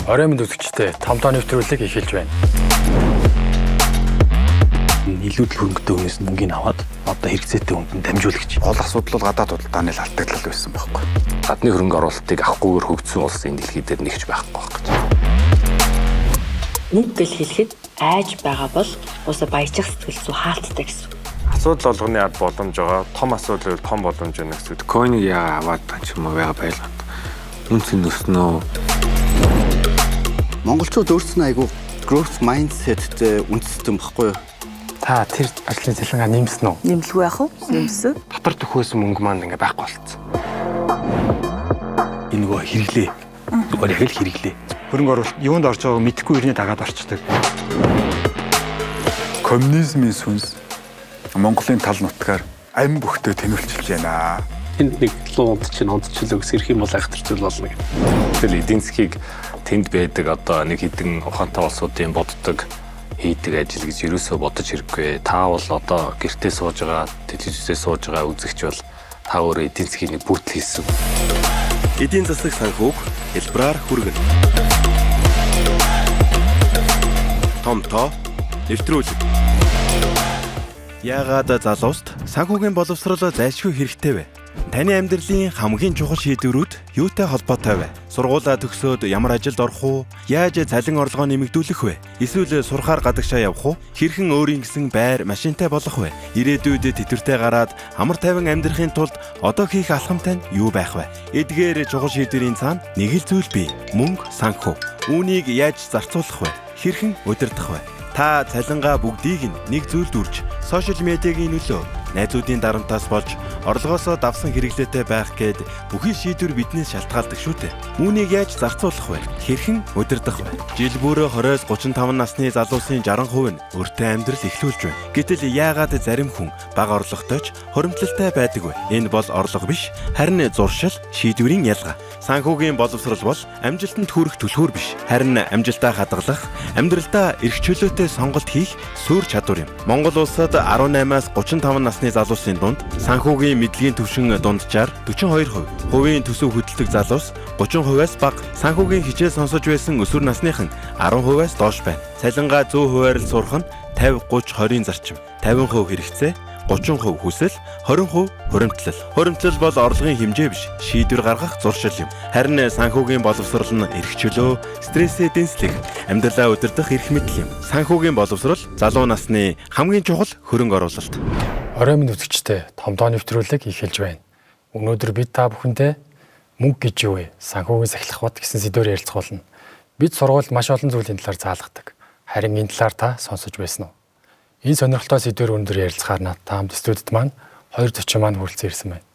Орой минь үзэгчтэй том тооны нэвтрүүлэг эхэлж байна. Илүү л хөрөнгөтэй хүнээс мөнгөний аваад одоо хэрэгцээтэй хүнд дамжуулагч. Гол асуудал бол гадаад худалдааны алдагдлал байсан байхгүй. Гадны хөрөнгө оруулалтыг авахгүйгээр хөгжсөн улсын дэлхий дээр нэгч байхгүй гэж. Мөнгө гэж хэлэхэд айж байгаа бол уусаа баяжих сэтгэл зүй хаалттай гэсэн. Асуудал болгоны ард боломж байгаа. Том асуудал бол том боломж байна гэсэн. Койныг яа аваад ч юм уу яа байлгаад. Үнцэн өснөө. Монголчууд өөрсдөө айгүй growth mindsetтэй үндэстэй байхгүй юу? Та тэр ажлын цалингаа нэмсэн үү? Нэмлгүй яах вэ? Нэмсэн. Дотор төхөөсөн мөнгө маань ингээ байхгүй болцсон. Энэ нөгөө хэрэглээ. Зүгээр яг л хэрэглээ. Хөрөнгө оруулалт юунд орж байгааг мэдэхгүй ирнэ дагаад орчдөг. Коммунизмын сүнс Монголын тал нутгаар ам бүхтэй тэнүүлчилж байна. Тэнд нэг луунд чинь онцчлог сэрх юм бол айхтарчул болно гэх. Тэгэл эдийн засгийг тэнд байдаг одоо нэг хэдэн ухаантай улсуудын боддог хийдэг ажил гэж юусоо бодож хэрэггүй. Та бол одоо гэртээ сууж байгаа, телевизээр сууж байгаа үзэгч бол та өөрөө эдийн засгийн нэг бүрдэл хийсэн. Эдийн засаг санхүүг хэлбэрээр хүргэнэ. Том тоо нэвтрүүлэг. Яагаад залууст санхүүгийн боловсрол зайлшгүй хэрэгтэй вэ? Таны амьдралын хамгийн чухал шийдвэрүүд юутай холбоотой вэ? Сургуулаа төгсөөд ямар ажилд орох уу? Яаж цалин орлогоо нэмэгдүүлэх вэ? Эсвэл сурахаар гадагшаа явах уу? Хэрхэн өөрийн гэсэн байр, машинтай болох вэ? Ирээдүйд тэтвэртэй гараад амар тайван амьдрахын тулд одоо хийх алхамтай нь юу байх вэ? Эдгээр чухал шийдвэрийн цаана нэг л зүйл бий. Мөнгө, санхүү. Үүнийг яаж зарцуулах вэ? Хэрхэн удирдах вэ? Та цалингаа бүгдийг нь нэг зүйлд үрж, сошиал медиагийн нөлөө, найзуудын дарамтаас болж орлогоосоо давсан хэрэглээтэй байх гээд бүхий шийдвэр биднээс шалтгаалдаг шүү дээ. Үүнийг яаж зарцуулах вэ? Хэрхэн удирдах вэ? Жил бүр 20-35 насны залуусын 60% нь өөртөө амьдрал эхлүүлж байна. Гэтэл яагаад зарим хүн бага орлоготой ч хуримтлалтай байдаг вэ? Энэ бол орлого биш, харин зуршил, шийдвэрийн ялгаа. Санхүүгийн боловсрол бол амжилтанд хүрэх түлхүүр биш, харин амжилтаа хадгалах, амьдралдаа эрх чөлөөтэй сонголт хийх суурь чадвар юм. Монгол улсад 18-аас 35 насны залуусын дунд санхүүгийн мэдлэгийн түвшин дунджаар 42%, хувийн төсөв хөдөлдөг залуус 30%-аас бага, санхүүгийн хичээл сонсож байсан өсвөр насныхан 10%-аас доош байна. Цалингаа 100%-аар л сурах нь 50-30-20-ын зарчим. 50% хэрэгцээ, 30% хүсэл, 20% хуримтлал. Хуримтлал бол орлогын хэмжээ биш, шийдвэр гаргах зуршил юм. Харин санхүүгийн боловсрол нь эрх чөлөө, стрессээ дэнслэх, амьдралаа удирдах эрх мэдэл юм. Санхүүгийн боловсрол залуу насны хамгийн чухал хөрөнгө оруулалт. Орой минь үзэгчтэй том тооны нэвтрүүлэг эхэлж байна. Өнөөдөр бид та бүхэндээ мөнгө гэж юу вэ? Санхүүгийн сахилах бод гэсэн сэдвээр ярилцах болно. Бид сургуульд маш олон зүйлийн талаар заалгадаг. Харин энэ талаар та сонсож байсан уу? Энэ сонирхолтой сэдвээр өнөөдөр ярилцахаар надтай хамт студид маань хоёр зочин маань хүрэлцэн ирсэн байна.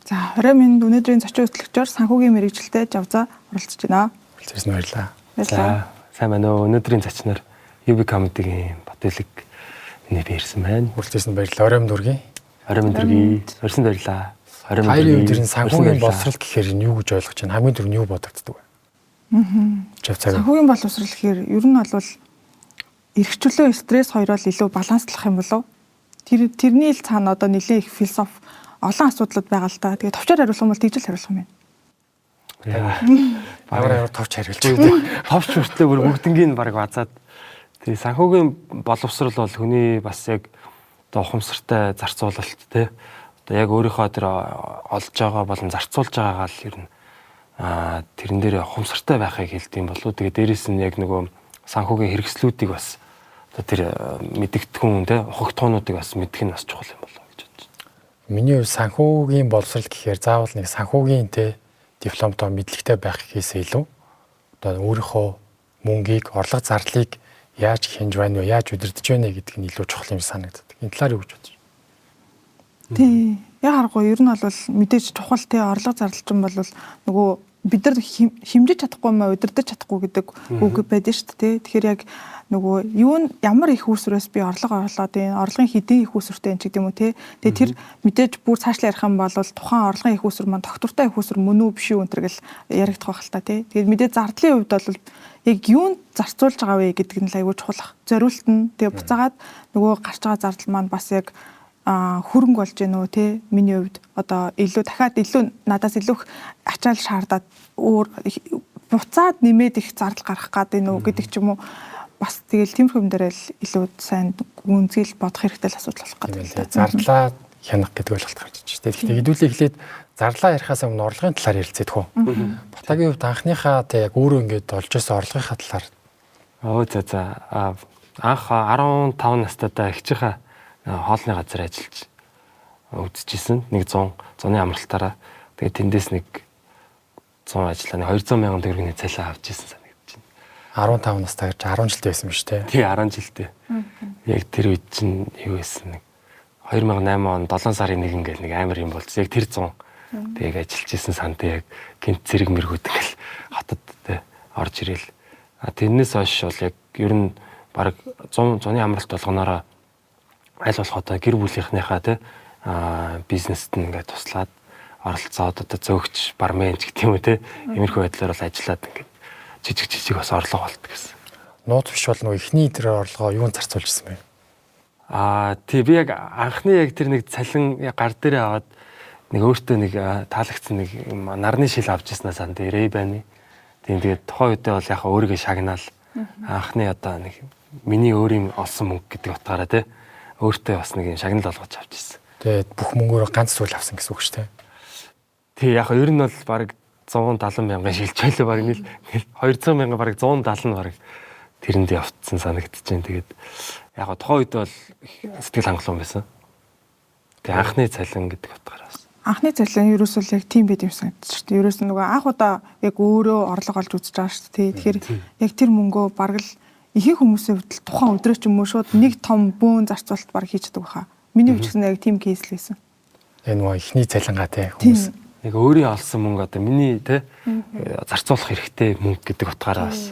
За, орой минь өнөөдрийн зочин хөтлөгчөөр санхүүгийн мэрэгжилтэд Жавзаа оролцож байна. Хүрэлцэн баярлалаа. За, сайн байна уу? Өнөөдрийн зочноор UB Comedy-гийн Батөлөг би ирсэн байна. Хүрэлцэн баярлалаа. Орой минь дүргийн. Орой минь дүргийн. Өрсөн баярлалаа. Орой минь хоёрын өдрийн санхүүгийн боловсрол гэхээр юу гэж ойлгож байна? Хамгийн түрүүнд юу бодогддог вэ? Санхүүгийн боловсрол гэхээр ер нь бол эрхчлөө стресс хоёроо илүү баланслах юм болов. Тэрний л цаана одоо нэлээд их философи олон асуудлууд байгаа л та. Тэгээ товчоор хариулах юм бол тэгж л хариулах юм байна. Багаар товч хариулж байгаа. Товч хүртлээ бүр бүгднгийн баг базаад. Тэгээ санхүүгийн боловсрол бол хүний бас яг одоо ухамсартай зарцуулалт те. Одоо яг өөрийнхөө тэр олж байгаа болон зарцуулж байгаагаа л ер нь тэрэн дээр ухамсартай байхыг хэлдэм болов. Тэгээ дээрэс нь яг нөгөө санхүүгийн хэрэгслүүдийг бас тэр мэдэгдэхүүн те ухагтуунуудыг бас мэдэх нь бас чухал юм болов гэж бодож байна. Миний хувьд санхүүгийн боловсрол гэхээр заавал нэг санхүүгийн те дипломтой мэдлэгтэй байх гэхээс илүү одоо өөрийнхөө мөнгийг, орлого зардлыг яаж хянж байна вэ, яаж удирдах вэ гэдг нь илүү чухал юм санагддаг. Энэ талаар юу гэж бодож байна? Тий. Яг харахгүй ер нь бол мэдээж чухал те орлого зардалчин бол нөгөө бид нар хэмжиж чадахгүй маа удирдах чадахгүй гэдэг үг байдаг шүү дээ. Тэгэхээр яг нөгөө ямар их үүсвэрээс би орлого орлоод энэ орлогын хэдийн их үүсвэртэй юм ч гэдэг юм уу те. Тэгээ тэр мэдээж бүр цаашлаа ярих юм бол тухайн орлогын их үүсвэр маань тогтвортой их үүсвэр мөн үү биш үү өнтер гэл яригдах байх л та те. Тэгээд мэдээж зардлын хувьд бол яг юунд зарцуулж байгаа вэ гэдэг нь л аягүй чухал. Зориулт нь тэгээ буцаагаад нөгөө гарч байгаа зардал маань бас яг хөрөнгө болж гэнэ үү те. Миний хувьд одоо илүү дахиад илүү надаас илүү ачаал шаардаад өөр буцаад нэмээд их зардал гарах гэдэг нөө гэдэг ч юм уу бас тэгэл тиймэрхүү юм дээр л илүү сайн үнцгэл бодох хэрэгтэй л асуудал болох гэдэг. Зардлаа хянах гэдэг ойлголт гарч ирж байна. Тэгэхдээ хэдүүлээ эхлээд зарлаа ярихаас өмнө орлогын талаар ярилцээд хөө. Ботагийн хувьд анхныхаа тэг яг өөрөө ингээд олж ирсэн орлогынхаа талаар. За анх 15 настайдаа эхчийнхаа хоолны газар ажиллаж үзчихсэн. Нэг 100-ны амралтаараа. Тэгээд тэндээс нэг 100 ажиллаа 200 мянган төгрөгийн цалин авч ирсэн санагдаж байна. 15 настай гэж 10 жилтэй байсан юм шүү дээ. Тий 10 жилтэй. Яг тэр үед чинь юу байсан нэг 2008 он 7 сарын 1 ингээл нэг амар юм болж яг тэр 100 тэг ажиллаж исэн санд яг гинт зэрэг мэргүүд ингээл хотод тэ орж ирэл. Тэрнээс хойш бол яг ер нь баг 100-ны амралт болгоноороо аль болох одоо гэр бүлийнхнийхаа тэ бизнест ингээд туслаад оролцоод одоо зөөгч барменч гэх юм уу те иймэрхүү байдлаар бол ажиллаад ингээд жижиг бас орлого болт гэсэн. Нууц биш бол нөгөө ихний тэр орлогоо юунд зарцуулж ирсэн бэ? Тий би яг анхны яг тэр нэг цалин гар дээрээ аваад нэг өөртөө нэг таалагдсан нэг нарны шил авч ирсэн сан дээр Ray-Ban. Тэгээд тухайн үедээ бол яг өөрийгөө шагнаал анхны одоо нэг миний өөрийн олсон мөнгө гэдэг утгаараа те өөртөө бас нэг шагнал олгож авч ирсэн. Тэгээд бүх мөнгөөрөө ганц зүйл авсан гэсэн үг шүү дээ. Тий яг ер нь бол баг 170 мянган шилж байлаа баг нэг 200 мянган баг 170 нь баг тэрэнд явцсан санагдчихэв. Тэгээд яг тухайн үед бол сэтгэл хангалуун байсан. Тэгээд анхны цалин гэдэг утгаараа. Анхны цалин ерөөсөө яг тийм байд юм санагдчих шүү дээ. Ерөөс нь нөгөө анх удаа яг өөрөө орлого олж үзэж байгаа шүү дээ. Тэгэхээр яг тэр мөнгөө бараг л ихэнх хүмүүсийн хувьд тухайн өдрөө ч юм уу шууд нэг том бөөн зарцуулалт баг хийждэг байхаа. Миний хувьд ч гэсэн яг тийм кейс л байсан. Энэ нөгөө ихний цалингаа те хүмүүс яг өөрийн олсон мөнгө одоо миний те зарцуулах хэрэгтэй мөнгө гэдэг утгаараа бас.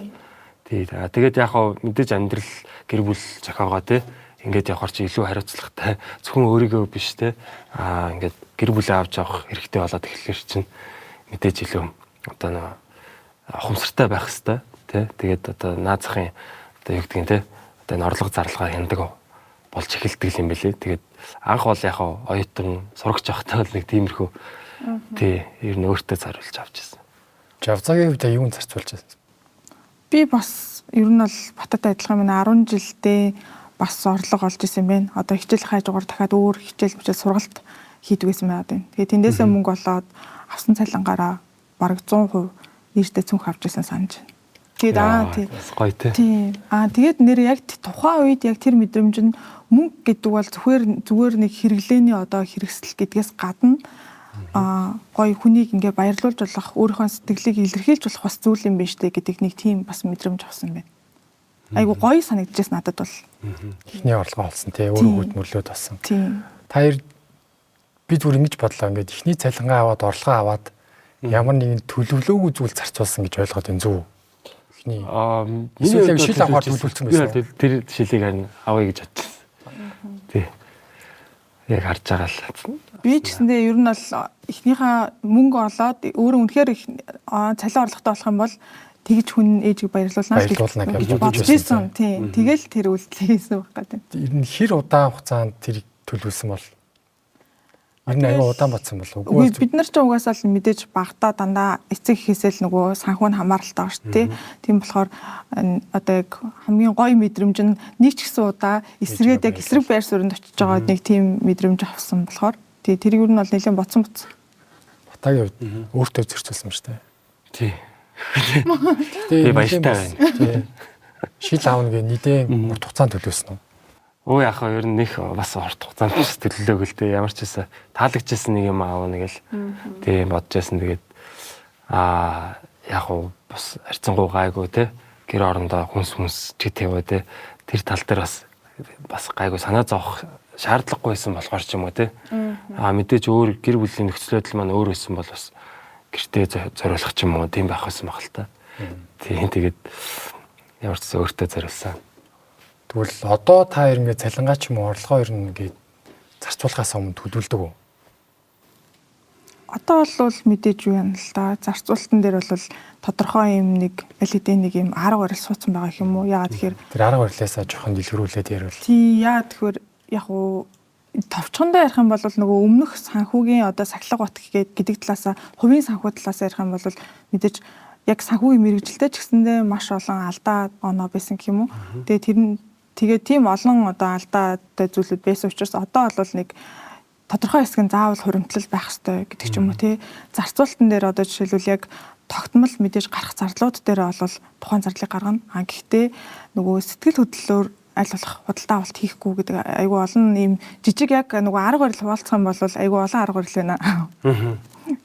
Тэгээд яг хаа мэдээж амьдрал гэр бүл зохиогоо те ингээд явахар чи илүү хариуцлагатай зөвхөн өөрийгөө биш те ингээд гэр бүлээ авч явах хэрэгтэй болоод эхлэхэр чинь мэдээж илүү одоо нэг ухамсартай байх хэвээр те тэгээд одоо наазахын одоо юу гэдгийг те одоо энэ орлого зарлагаа хяндаг болж эхэлдэг юм билээ. Тэгээд анх бол яг оюутан сурагч явахдаа нэг тиймэрхүү тий ер нь өөртөө зориулж авч ирсэн. Жавцагийн хувьд юунд зарцуулж байсан? Би бас ер нь бол баттай адилхан байна. 10 жилдээ бас орлого олж исэн байна. Одоо хичээл хайжгаар дахиад өөр хичээл бичээл сургалт хийдэг байсан байгаад байна. Тэгээд тэндээсээ мөнгө олоод авсан цалингаараа бараг 100% нэртэй цүнх авч ирсэн санаж байна. Тэгээд гоё тий. Тэгээд нэр яг тухайн үед яг тэр мэдрэмж нь мөнгө гэдэг бол зүгээр нэг хэрэглээний одоо хэрэгсэл гэдгээс гадна гоё хүнийг ингээ баярлуулж болох өөрийнхөө сэтгэлийг илэрхийлж болох бас зүйл юм байна штэ гэдэг нэг тийм бас мэдрэмж авсан байна. Айгу гоё санагдчихс надад бол. Ихний орлого олсон тий өөрөө хөдөлмөрлөөд болсон. Та хоёр би зүгээр ингэж бодлоо ингээд ихний цалингаа аваад орлогоо аваад ямар нэгэн төлөвлөөгүй зүйл зарцуулсан гэж ойлгоод энэ зөв. Ихний эсвэл шил авахар төлөвлөсөн байсан. Тэр шилийг харин авъя гэж бодсон. Тий. Яг харж байгаа л. Би ч гэсэндээ ер нь бол эхнийхээ мөнгө олоод өөрөө үнэхээр цалин орлоготой болох юм бол тэгж хүн ээжийг баярлуулнаа гэж бодож байсан. Тийм. Тэгэл тэр үйлдэл хийсэн байх гэдэг. Ер нь хэр удаан хугацаанд тэр төлөвлөсөн бол ер нь аюу удаан бодсон болов уу? Бид нар ч угаасаа л мэдээж багтаа дандаа эцэг ихээсээ л нөгөө санхүү нь хамааралтай шүү дээ. Тийм болохоор одоо яг хамгийн гоё мэдрэмж нь нэг ч гэсэн удаа эсрэгээд яг эсрэг байр суурьнд очиж байгаа нэг тийм мэдрэмж авсан болохоор тэрийг ер нь бол нэлээд боцсон. Батагийн хувьд өөртөө зөрчилсөн юм шүү дээ. Тий. Тэгээ баяртай байна. Шил аавна гэ нийтэн урт хугацаанд төлөвлөсөн үү? Өө яг хаа ер нь нэх бас урт хугацаанд төлөвлөөг л дээ. Ямар ч байсан таалагдчихсан нэг юм аавна гэл. Тийм бодож байсан. Тэгээд яг хаа бас арцсангуу гайгүй те гэр орондоо хүнс ч гэтэвэ те тэр тал дээр бас гайгүй санаа зовох шаардлагагүй байсан болохоор ч юм уу те. Мэдээж өөр гэр бүлийн нөхцөл байдал маань өөр байсан бол бас гэртээ зориулах ч юм уу тийм байх байсан баг л та. Тийм тэгээд ямар ч өөртөө зориулсан. Тэгвэл одоо та хоёр ингээд цалингаа ч юм уу орлогоо ер нь ингээд зарцуулахаас өмнө төлөвлөдөг үү? Одоо бол мэдээж юу юм л да. Зарцуулалтан дээр бол тодорхой юм нэг аль хэдийн нэг юм арга барил суудсан байгаа юм уу? Яагаад тэгэхээр тэр арга барилаасаа жоохон дэлгэрүүлээд ярил. Тий, яагаад тэгэхээр яг уу товчхондоо ярих юм бол нөгөө өмнөх санхүүгийн одоо сахилга бот гэдэг талаасаа хувийн санхүү талаасаа ярих юм бол мэдээж яг санхүүгийн мэрэгжилтэй ч гэсэндээ маш олон алдаа оноо байсан гэх юм уу. Тэгээд тийм олон одоо алдаатай зүйлүүд байсан учраас одоо бол нэг тодорхой хэсэг нь заавал хуримтлал байх ёстой гэдэг ч юм уу тий. Зарцуулалтын дээр одоо жишээлбэл яг тогтмол мэдээж гарах зарлууд дээр бол тухайн зарлыг гаргана. Гэхдээ нөгөө сэтгэл хөдлөлөөр аль болох худалдаа авалт хийхгүй гэдэг айгүй олон ийм жижиг яг нөгөө арга барил хуваалцах юм бол айгүй олон арга барил байна.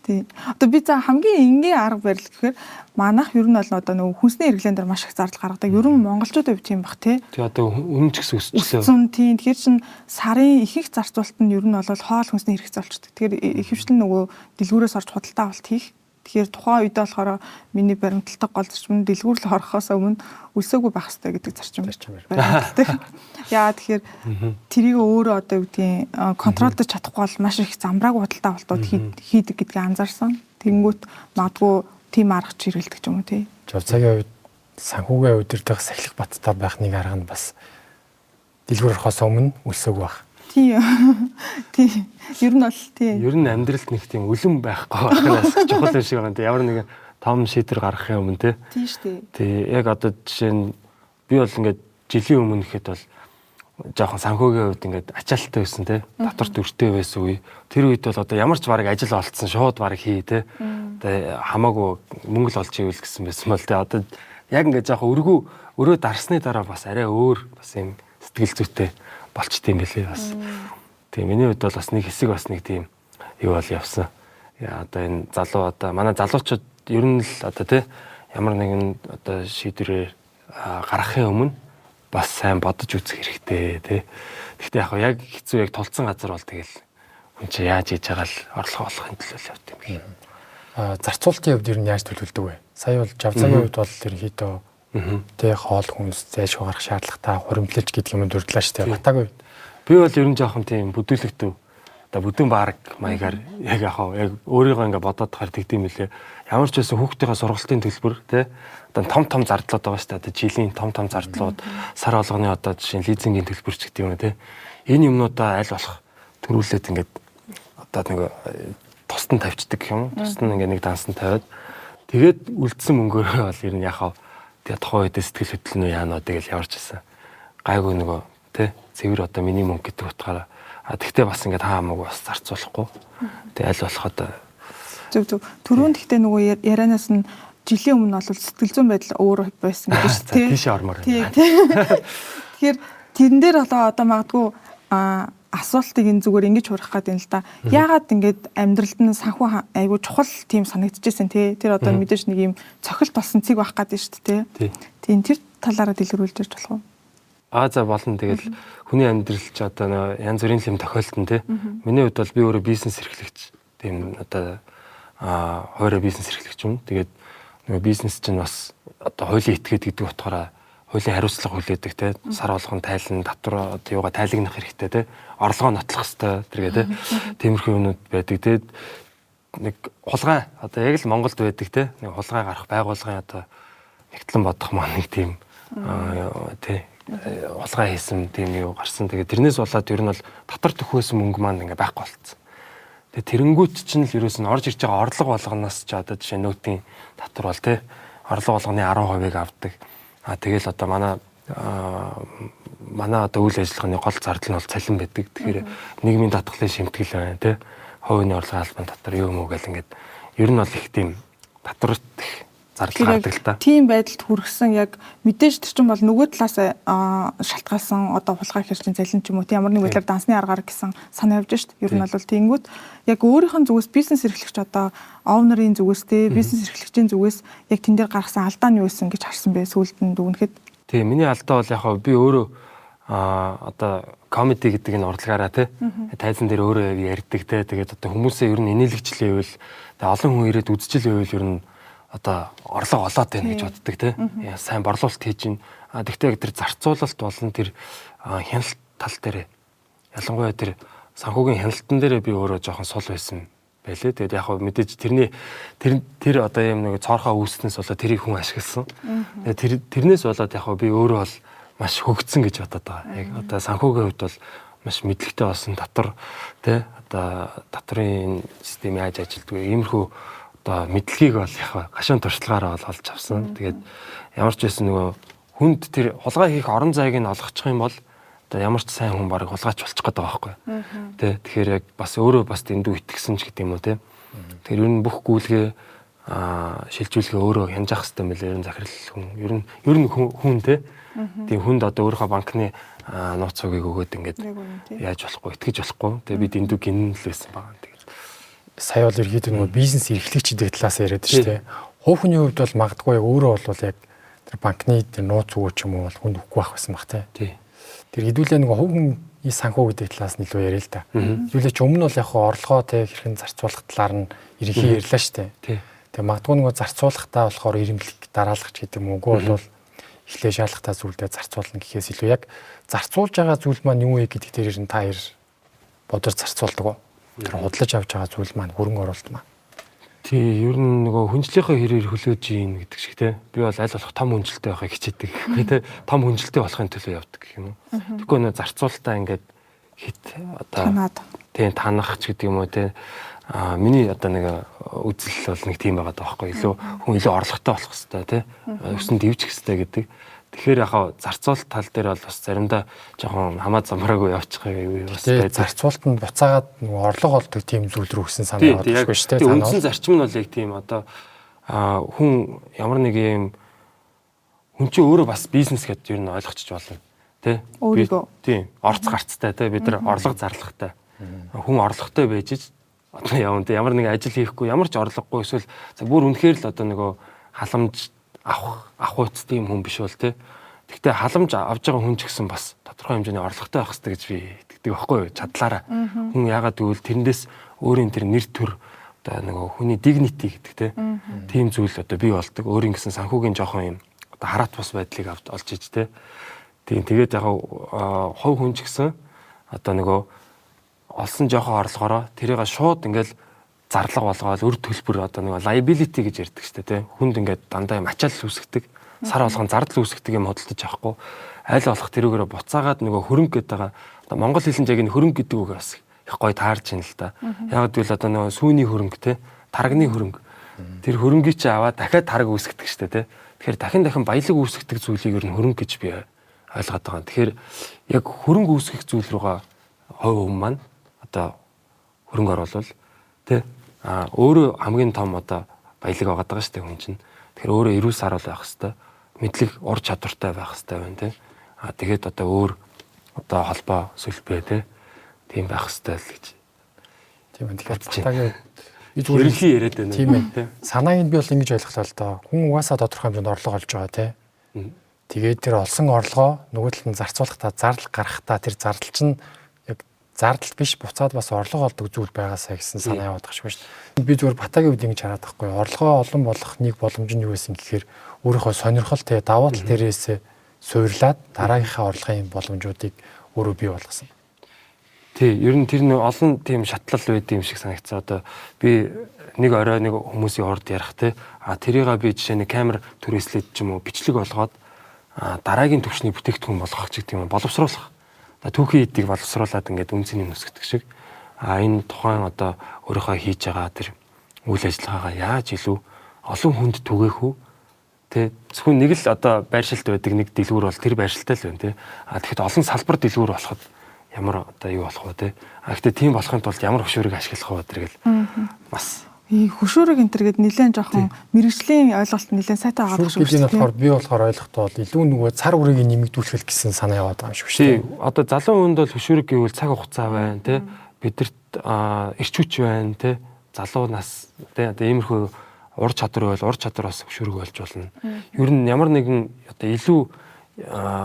Тий. Одоо би за хамгийн энгийн арга барил гэхээр манайх ер нь бол одоо нөгөө хүнсний хэрэглэн дээр маш их зардал гаргадаг. Ер нь монголчуудад хувьд тийм баг тий. Тий одоо үнэн ч гэсэн өсчихлээ. Тийм. Тэгэхээр чин сарын их зарцуулалт нь ер нь бол хоол хүнсний хэрэгцээ болчихдог. Тэгэхээр ихэвчлэн нөгөө дэлгүүрээс орж худалдаа авалт хийх. Тэгэхээр тухайн үед болохоор миний баримталдаг гол зарчим нь дэлгүүр л орохоос өмнө өлсөөгүй байх хэрэгтэй гэдэг зарчим баримталдаг. Яа тэгэхээр тэрийг өөрөө одоо юу гэдгийг контролдож чадахгүй бол маш их замбрааг худалдаа авалтууд хийдэг гэдгийг анзаарсан. Тэнгүүт магадгүй тийм арга чиргэлдэг ч юм уу тий. Жавцагийн үед санхүүгийн удирдах сахилах баттай байх нэг арга нь бас дэлгүүр орохоос өмнө өлсөөгүй байх. Тийм. Ер нь бол тийм. Ер нь амьдралд нэг тийм үлэм байхгүй байхнаас чухал юм шиг байгаа юм тий. Ямар нэгэн том шийдвэр гаргахын өмнө тий. Тийм шүү дээ. Тий. Яг одоо жишээ нь би бол ингээд жилийн өмнө ихэд бол жоохон санхүүгийн хувьд ингээд ачаалттай байсан тий. Дотор дүртэй байсан үе. Тэр үед бол одоо ямар ч бараг ажил олцсон шууд бараг хий тий. Одоо хамаагүй мөнгө л олж ивэл гэсэн байсан бол тий. Одоо яг ингээд жоохон өрөө дарсны дараа бас арай өөр бас юм сэтгэл зүйтэй болчт юм билээ бас. Тийм миний хувьд бол бас нэг хэсэг бас нэг тийм юу бол явсан. Яа одоо энэ залуу одоо манай залуучууд ер нь л одоо тий ямар нэгэн одоо шийдвэрээр гаргахын өмнө бас сайн бодож үзэх хэрэгтэй тий. Гэхдээ яг хэцүү яг тулцсан газар бол тэгэл хүн чи яаж хийж байгаа л орлого олохын төлөө явт юм би. Зарцуулалтын хувьд ер нь яаж төлөвлөдөг вэ? Сая бол Жавцагийн хувьд бол ерөнхийдөө тэг хоол хүнс зайлшгүй гарах шаардлагатай хуримтлалж гэдэг юм дурдлаа шүү дээ. Батагийн үед би бол ер нь жоохон тийм бүдүүлэгтэй. Одоо бүдүүн баг маягаар яг яг өөрийгөө ингээ бодоод тахаар тэгдэм билээ. Ямар ч байсан хүүхдийнхээ сургалтын төлбөр тий одоо том зардлууд байгаа шүү дээ. Одоо жилийн том зардлууд сар болгоны одоо жишээ лизингийн төлбөр ч гэдэг юм тий. Энэ юмнуудаа аль болох төрүүлээд ингээд одоо нэг тусдан тавьчихдаг гэх юм. Тусдан ингээ нэг дансан тавиад тэгээд үлдсэн мөнгөөрөө бол ер нь яхаа тэгээ тухайн үед сэтгэл хөдлөл нь яанаа тэгэл яварч байсан. Гайгүй нөгөө тий цэвэр одоо миний мөнгө гэдэг утгаараа тэгтээ бас ингээд хаамаагүй бас зарцуулахгүй. Тэгээ аль болох одоо зөв түрүүнд гэхдээ нөгөө ярианаас нь жилийн өмнө бол сэтгэл зүйн байдал өөр байсан гэж шүү дээ. Тийш ормоор. Тэгэхээр тэрэн дээр одоо магадгүй асуултыг энэ зүгээр ингэж хурах гэдэг юм л да. Яагаад ингэж амьдралд нь санхүү айгуу чухал тийм санагдчихсэн тий. Тэр одоо мэдээж нэг юм цохилт болсон цэг байх гэдэг шүү дээ. Тийм тэр талаараа дэлгэрүүлж ирж болох уу? За болно. Тэгэл хүний амьдрал ч одоо янз бүрийн юм тохиолдсон тий. Миний хувьд бол би өөрөө бизнес эрхлэгч. Тийм одоо хоороо бизнес эрхлэгч юм. Тэгээд нөгөө бизнес чинь бас одоо хуулийн этгээд гэдэг утгаараа хуулийн хариуцлага хүлээдэг те сар болгон тайлан татвар одоо юугаа тайлагнах хэрэгтэй те орлогоо нотлох хэрэгтэй тэргээ те тиймэрхүү юмнууд байдаг те нэг хулгай одоо яг л Монголд байдаг те нэг хулгай гарах байгууллагын одоо нэгтлэн бодох маань нэг тийм те хулгай хийсэн тийм юу гарсан тэгээ тэрнээс болоод ер нь бол татвар төхөөс мөнгө маань ингээ байхгүй болцсон. Тэгээ тэрэнгүүт чинь л ерөөс нь орж ирж байгаа орлого болгоноос ч одоо жишээ нөтийн татвар бол те орлого болгоны 10%-ыг авдаг. Тэгэл одоо манай одоо үйл ажиллагааны гол зардал нь бол цалин байдаг. Тэгэхээр нийгмийн татгалын шимтгэл байна тий. Хувийн орлогын албан татвар юу юм уу гэл ингээд ер нь бол их тийм татварт их зардал гардаг л та. Тийм байдалд хүргэсэн яг мэдээж тэр чинь бол нөгөө талаас шалтгаалсан одоо хулгай хэрчийн цалин ч юм уу тийм ямар нэг байдлаар дансны аргаар гэсэн санаа явж шít. Ер нь бол тэнгүүт яг өөрийнх нь зүгээс бизнес эрхлэгч одоо оунерын зүгээс те бизнес эрхлэгчийн зүгээс яг тэн дээр гаргасан алдаа нь юу байсан гэж харсан бэ сүүлд нь дүгнэхэд. Тийм миний алдаа бол яг би өөрөө одоо комеди гэдэг энэ урлагаараа те тайзан дээр өөрөө ярьдаг те тэгээд одоо хүмүүсээ ер нь инээлгчлээвэл олон хүн ирээд үзчихэл байвал ер нь одоо орлого олоод байна гэж боддог те сайн борлуулалт хийж гин тэгтээ тэр зарцуулалт болон тэр хяналт тал дээр ялангуяа тэр санхүүгийн хяналтан дээр би өөрөө жоохон сул байсан байлээ. Тэгээд яг хөө мэдээж тэр одоо юм нэг цоорхоо үүснээс болоод тэрийг хүн ашигласан. Тэгээд тэрнээс болоод яг хөө би өөрөө бол маш хөгжсөн гэж бодоод байгаа. Яг одоо санхүүгийн хувьд бол маш мэдлэгтэй болсон татвар тий одоо татврын систем яаж ажилддаг вэ? Иймэрхүү одоо мэдлэгийг бол яг гашуун туршлагаараа олж авсан. Тэгээд ямар ч байсан нөгөө хүнд тэр хулгай хийх орон зайг нь олгочих юм бол одоо ямар ч сайн хүн барыг хулгайч болчих гээд байгаа байхгүй. Тэ тэгэхээр яг бас өөрөө бас дэндүү итгэсэн ч гэдэг юм уу те. Тэгэхээр ер нь бүх гүйлгээ шилжүүлгээ өөрөө хянаж ах хэрэгтэй мэл ер нь захирал хүн ер нь хүн те. Тийм хүнд одоо өөрийнхөө банкны нууц цугийг өгөөд ингээд яаж болохгүй итгэж болохгүй. Тэгээ би дэндүү гинэн л байсан байгаа. Тэгээд сая бол ерөөдөө нөгөө бизнес эрхлэгчдийн талаас яриад шүү дээ. Хувь хүний хувьд бол магадгүй өөрөө бол яг тэр банкны тэр нууц өгөөч юм уу бол хүнд өгөхгүй байх байсан баг те. Тэр хэдүүлээ нөгөө хувь хүний санхүү гэдэг талаас нь илүү яриа л да. Хэдүүлээ ч өмнө бол яг орлогоо те хэрхэн зарцуулах талаар нь ерөнхий ярьлаа шүү дээ. Тэгээ магадгүй нөгөө зарцуулахтаа болохоор ирэмблэг дараалах гэдэг юм уу бол эхлээ шаардлагатай зүйлдээ зарцуулна гэхээс илүү яг зарцуулж байгаа зүйл маань юу вэ гэдэг дээр нь та хоёр бодож зарцуулдаг уу? Тэр худалдаж авч байгаа зүйл маань хөрөнгө оруулалт маань. Тий, ер нь нөгөө хүнжлийнхээ хэрээр хөлөөж ийн гэдэг шиг те. Би бол аль болох том хүнжлэлтэй байхыг хичээдэг. Те, том хүнжлэлтэй болохын төлөө явдаг гэх юм уу. Тэгэхгүй нөө зарцуулалтаа ингээд хит одоо тий танах ч гэдэг юм уу те. Миний одоо нэг үзэл бол нэг тийм байгаа даахгүй. Илүү хүн илүү орлоготой болох хэрэгтэй те. Өсөн дэвжих хэрэгтэй гэдэг. Тэгэхээр яхаа зарцуулалт тал дээр бол бас заримдаа жоохон хамаа замраагүй явчихыг бас бай. Зарцуулалт нь буцаагаад нөгөө орлого олдог тийм зүйл рүү өгсөн санаа бодчихгүй шүү дээ. Үндсэн зарчим нь бол яг тийм одоо хүн ямар нэг юм хүн чинь өөрөө бас бизнес гэдээ ер нь ойлгочих болно. Тэ? Тийм. Орц гарцтай те бид нар орлого зарлагтай. Хүн орлоготой байж одоо явна те ямар нэг ажил хийхгүй ямар ч орлогогүй эсвэл бүр үнэхээр л одоо нөгөө халамж авах үст тийм хүн биш бол те. Гэхдээ халамж авж байгаа хүн ч гэсэн бас тодорхой хэмжээний орлоготой байх хэрэгтэй гэж би итгэдэг байхгүй юу? Чадлаараа. Хүн яагаад гэвэл тэрнээс өөрийн тэр нэр төр одоо нөгөө хүний dignity гэдэг те. Тийм зүйл одоо бий болдог. Өөрийн гэсэн санхүүгийн жоохон юм одоо хараат бус байдлыг олж иж те. Тийм тэгээд яг хов хүн ч гэсэн одоо нөгөө олсон жоохон орлогоороо тэрийг шууд ингээл зарлага болгоод өр төлбөр одоо нэг liability гэж ярьдаг шүү дээ тий. Хүнд ингээд дандаа юм ачаал үүсгдэг. Сар болгон зардал үүсгдэг юм хөдөлтөж авахгүй. Аль болох тэрүүгээрээ буцаагаад нөгөө хөрөнгө гэдэг байгаа. Одоо монгол хэлэн яг энэ хөрөнгө гэдэг үг бас их гоё таарч ин л да. Яг гэвэл одоо нөгөө сүүний хөрөнгө тий. Тарганы хөрөнгө. Тэр хөрөнгийг чи аваад дахиад тараг үүсгдэг шүү дээ тий. Тэгэхээр дахин баялаг үүсгдэг зүйлийг ер нь хөрөнгө гэж би ойлгоод байгаа. Тэгэхээр яг хөрөнгө үүсгэх зүйл рүүгээ хой хүн маань одоо хөрөнгө оруулал тий өөрөө хамгийн том одоо баялаг байгаа шүү дээ хүн чинь. Тэгэхээр өөрөө эрүүл сарвал байх хэвээр мэдлэг ур чадвартай байх хэвээр байна тий. Тэгээд одоо өөр одоо холбоо сүлбээ тий. Тийм байх хэвээр л гэж. Тийм байна. Тэгэхээр батагийн ерөнхий яриад байна. Тийм ээ. Санааг нь би бол ингэж ойлголоо л доо. Хүн угаасаа тодорхой хэмжээнд орлого олж байгаа тий. Тэгээд тэр олсон орлогоо нөгөө талд нь зарцуулахдаа зардал гаргахтаа тэр зардал чинь зардал биш буцаад бас орлого олдог зүйл байгаасаа гэсэн санаа яваад байгаа шүү дээ. Би зүгээр батагийн үед ингэж хараад байхгүй. Орлогоо олон болох нэг боломж нь юу байсан гэхээр өөрийнхөө сонирхол те даваа тал дээрээс суурлаад дараагийнхаа орлогын боломжуудыг өөрөө бий болгосон. Тий, ер нь тэр нэг олон тийм шатлал байд юм шиг санагцсан. Одоо би нэг орой нэг хүмүүсийн урд ярих те. Тэрийгээ би жишээ нь камер түрээслээд ч юм уу бичлэг болгоод дараагийн төвчний бүтээгдэхүүн болгох ч гэдэг юм боловсруулах. Түүхийн эдийг боловсруулад ингээд үнцний нүсгдэг шиг энэ тухайн одоо өөрийнхөө хийж байгаа тэр үйл ажиллагаагаа яаж илүү олон хүнд түгээх үү тэ зөвхөн нэг л одоо байршилт байдаг нэг дэлгүүр бол тэр байршилтай л байна тэ тэгэхэд олон салбар дэлгүүр болоход ямар одоо юу болох вэ тэ гэхдээ тийм болохын тулд ямар хөшөөрөг ашиглах вэ тэргээл бас хөшөөрөг энэ төр гээд нэлээд жоохон мэрэгжлийн ойлголт нэлээд сайтай байгаа шүү дээ. Энэ болохоор би болохоор ойлгохдоо илүү нөгөө цар үрийг нэмэгдүүлэх гэсэн санаа яваад байгаа юм шүү дээ. Тийм. Одоо залуу хүнд бол хөшөөрөг гэвэл цаг хугацаа байна тий. Бидэрт эрч хүч байна тий. Залуу нас тий. Одоо иймэрхүү ур чадвар байл ур чадвараас хөшөөрөг болж болно. Ер нь ямар нэгэн одоо илүү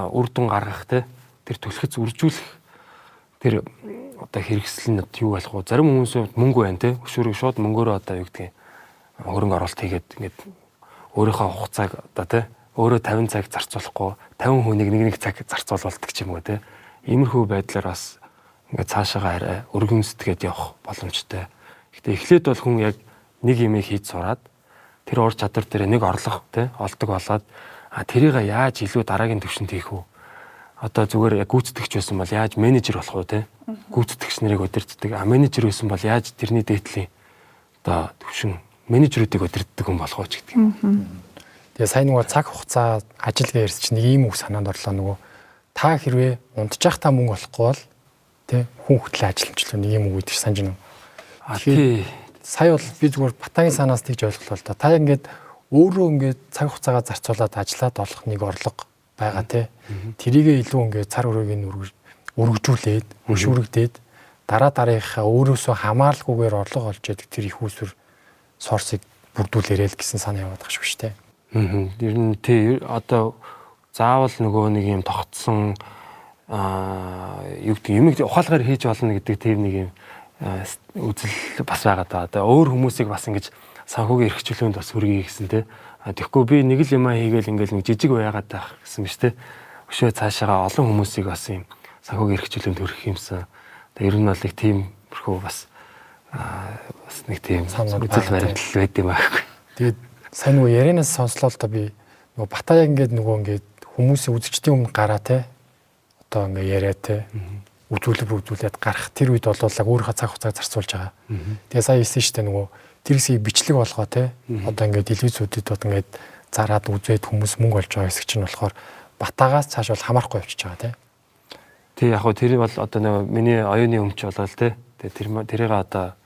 үр дүн гаргах тий. Тэр түлхэц үржүүлэх тэр одоо хэрэгсэл нь юу болох вэ? Зарим хүмүүс мөнгө байна те. Хөшөөрөг шууд мөнгөөрөө одоо юу гэдгийг хөрөнгө оруулалт хийгээд ингээд өөрийнхөө хугацааг одоо те өөрөө 50 цаг зарцуулахгүй 50 хүнийг нэг цаг зарцуулдаг ч юм уу те. Иймэрхүү байдлаар бас ингээд цаашаага арай өргөн сэтгэгээд явах боломжтой. Гэтэ эхлээд бол хүн яг нэг юмыг хийж сураад тэр ур чадвар дээр нэг орлого те олдог болоод тэрийг яаж илүү дараагийн түвшинд хийх вэ? Одоо зүгээр яг гүйцэтгэгч байсан бол яаж менежер болох вэ те? Гүйцэтгэгч нарыг удирддаг. Менежер байсан бол яаж тэрний дээдлийн одоо төвшин менежерүүдийг өдөрддөг хүн болгооч гэдэг юм. Тэгээ сайн нөгөө цаг хугацаа ажилгаа ярьж чинь нэг ийм үг санаанд орлоо нөгөө та хэрвээ унтчих та мөнгө олохгүй бол тий хүн хөтлөө ажилламжлаа нэг ийм үг өгдөг санаж байна уу? Тий. Сая бол би зүгээр Батагийн санаас тэгж ойлголоо л да. Та ингээд өөрөө ингээд цаг хугацаагаа зарцуулаад ажиллаад олох нэг орлого байгаа тий. Тэрийгээ илүү ингээд цар өрөөг нь өргөжүүлээд, хөшүүрэгдээд дараагийнхаа өөрөөсөө хамааралгүйгээр орлого олж яадаг тэр их усүр сорсыг бүрдүүлээрэй л гэсэн санаа яваад байгаа шүү дээ. Ер нь тий одоо заавал нөгөө нэг юм тогтсон юу гэдэг юм ухаалгаар хийж болно гэдэг тийм нэг юм үзэл бас байгаа даа. Одоо өөр хүмүүсийг бас ингэж санхүүгийн эрхчлүүлэнд бас хүргэе гэсэн те. Тэгэхгүй би нэг л юм хийгээл ингээл нэг жижиг байгаад байх гэсэн биш те. Өшөө цаашаага олон хүмүүсийг бас юм санхүүгийн эрхчлүүлэнд хүргэх юмсан. Тэгээ ер нь бол нэг тиймэрхүү бас нэг тийм үзэл баримтлал байд юм аахгүй. Тэгээд сайн нөгөө ярианаас сонслоо л та би нөгөө Батаа яг ингээд нөгөө ингээд хүмүүсийн үзэгчдийн өмнө гараа те. Одоо ингээд яриа те. Үзүүлээд гарах тэр үед бол яг өөрийнхөө цаг хугацааг зарцуулж байгаа. Тэгээ сая хэлсэн шүү дээ нөгөө тэр хэсгийг бичлэг болгоо те. Одоо ингээд телевизүүдэд бод ингээд зараад үзээд хүмүүс мөнгө олж байгаа хэсэг чинь болохоор Батаагаас цааш бол хамаарахгүй явчихж байгаа те. Тий яг хөө тэр бол одоо нөгөө миний оюуны өмч болоо л те. Тэгээ тэрийг одоо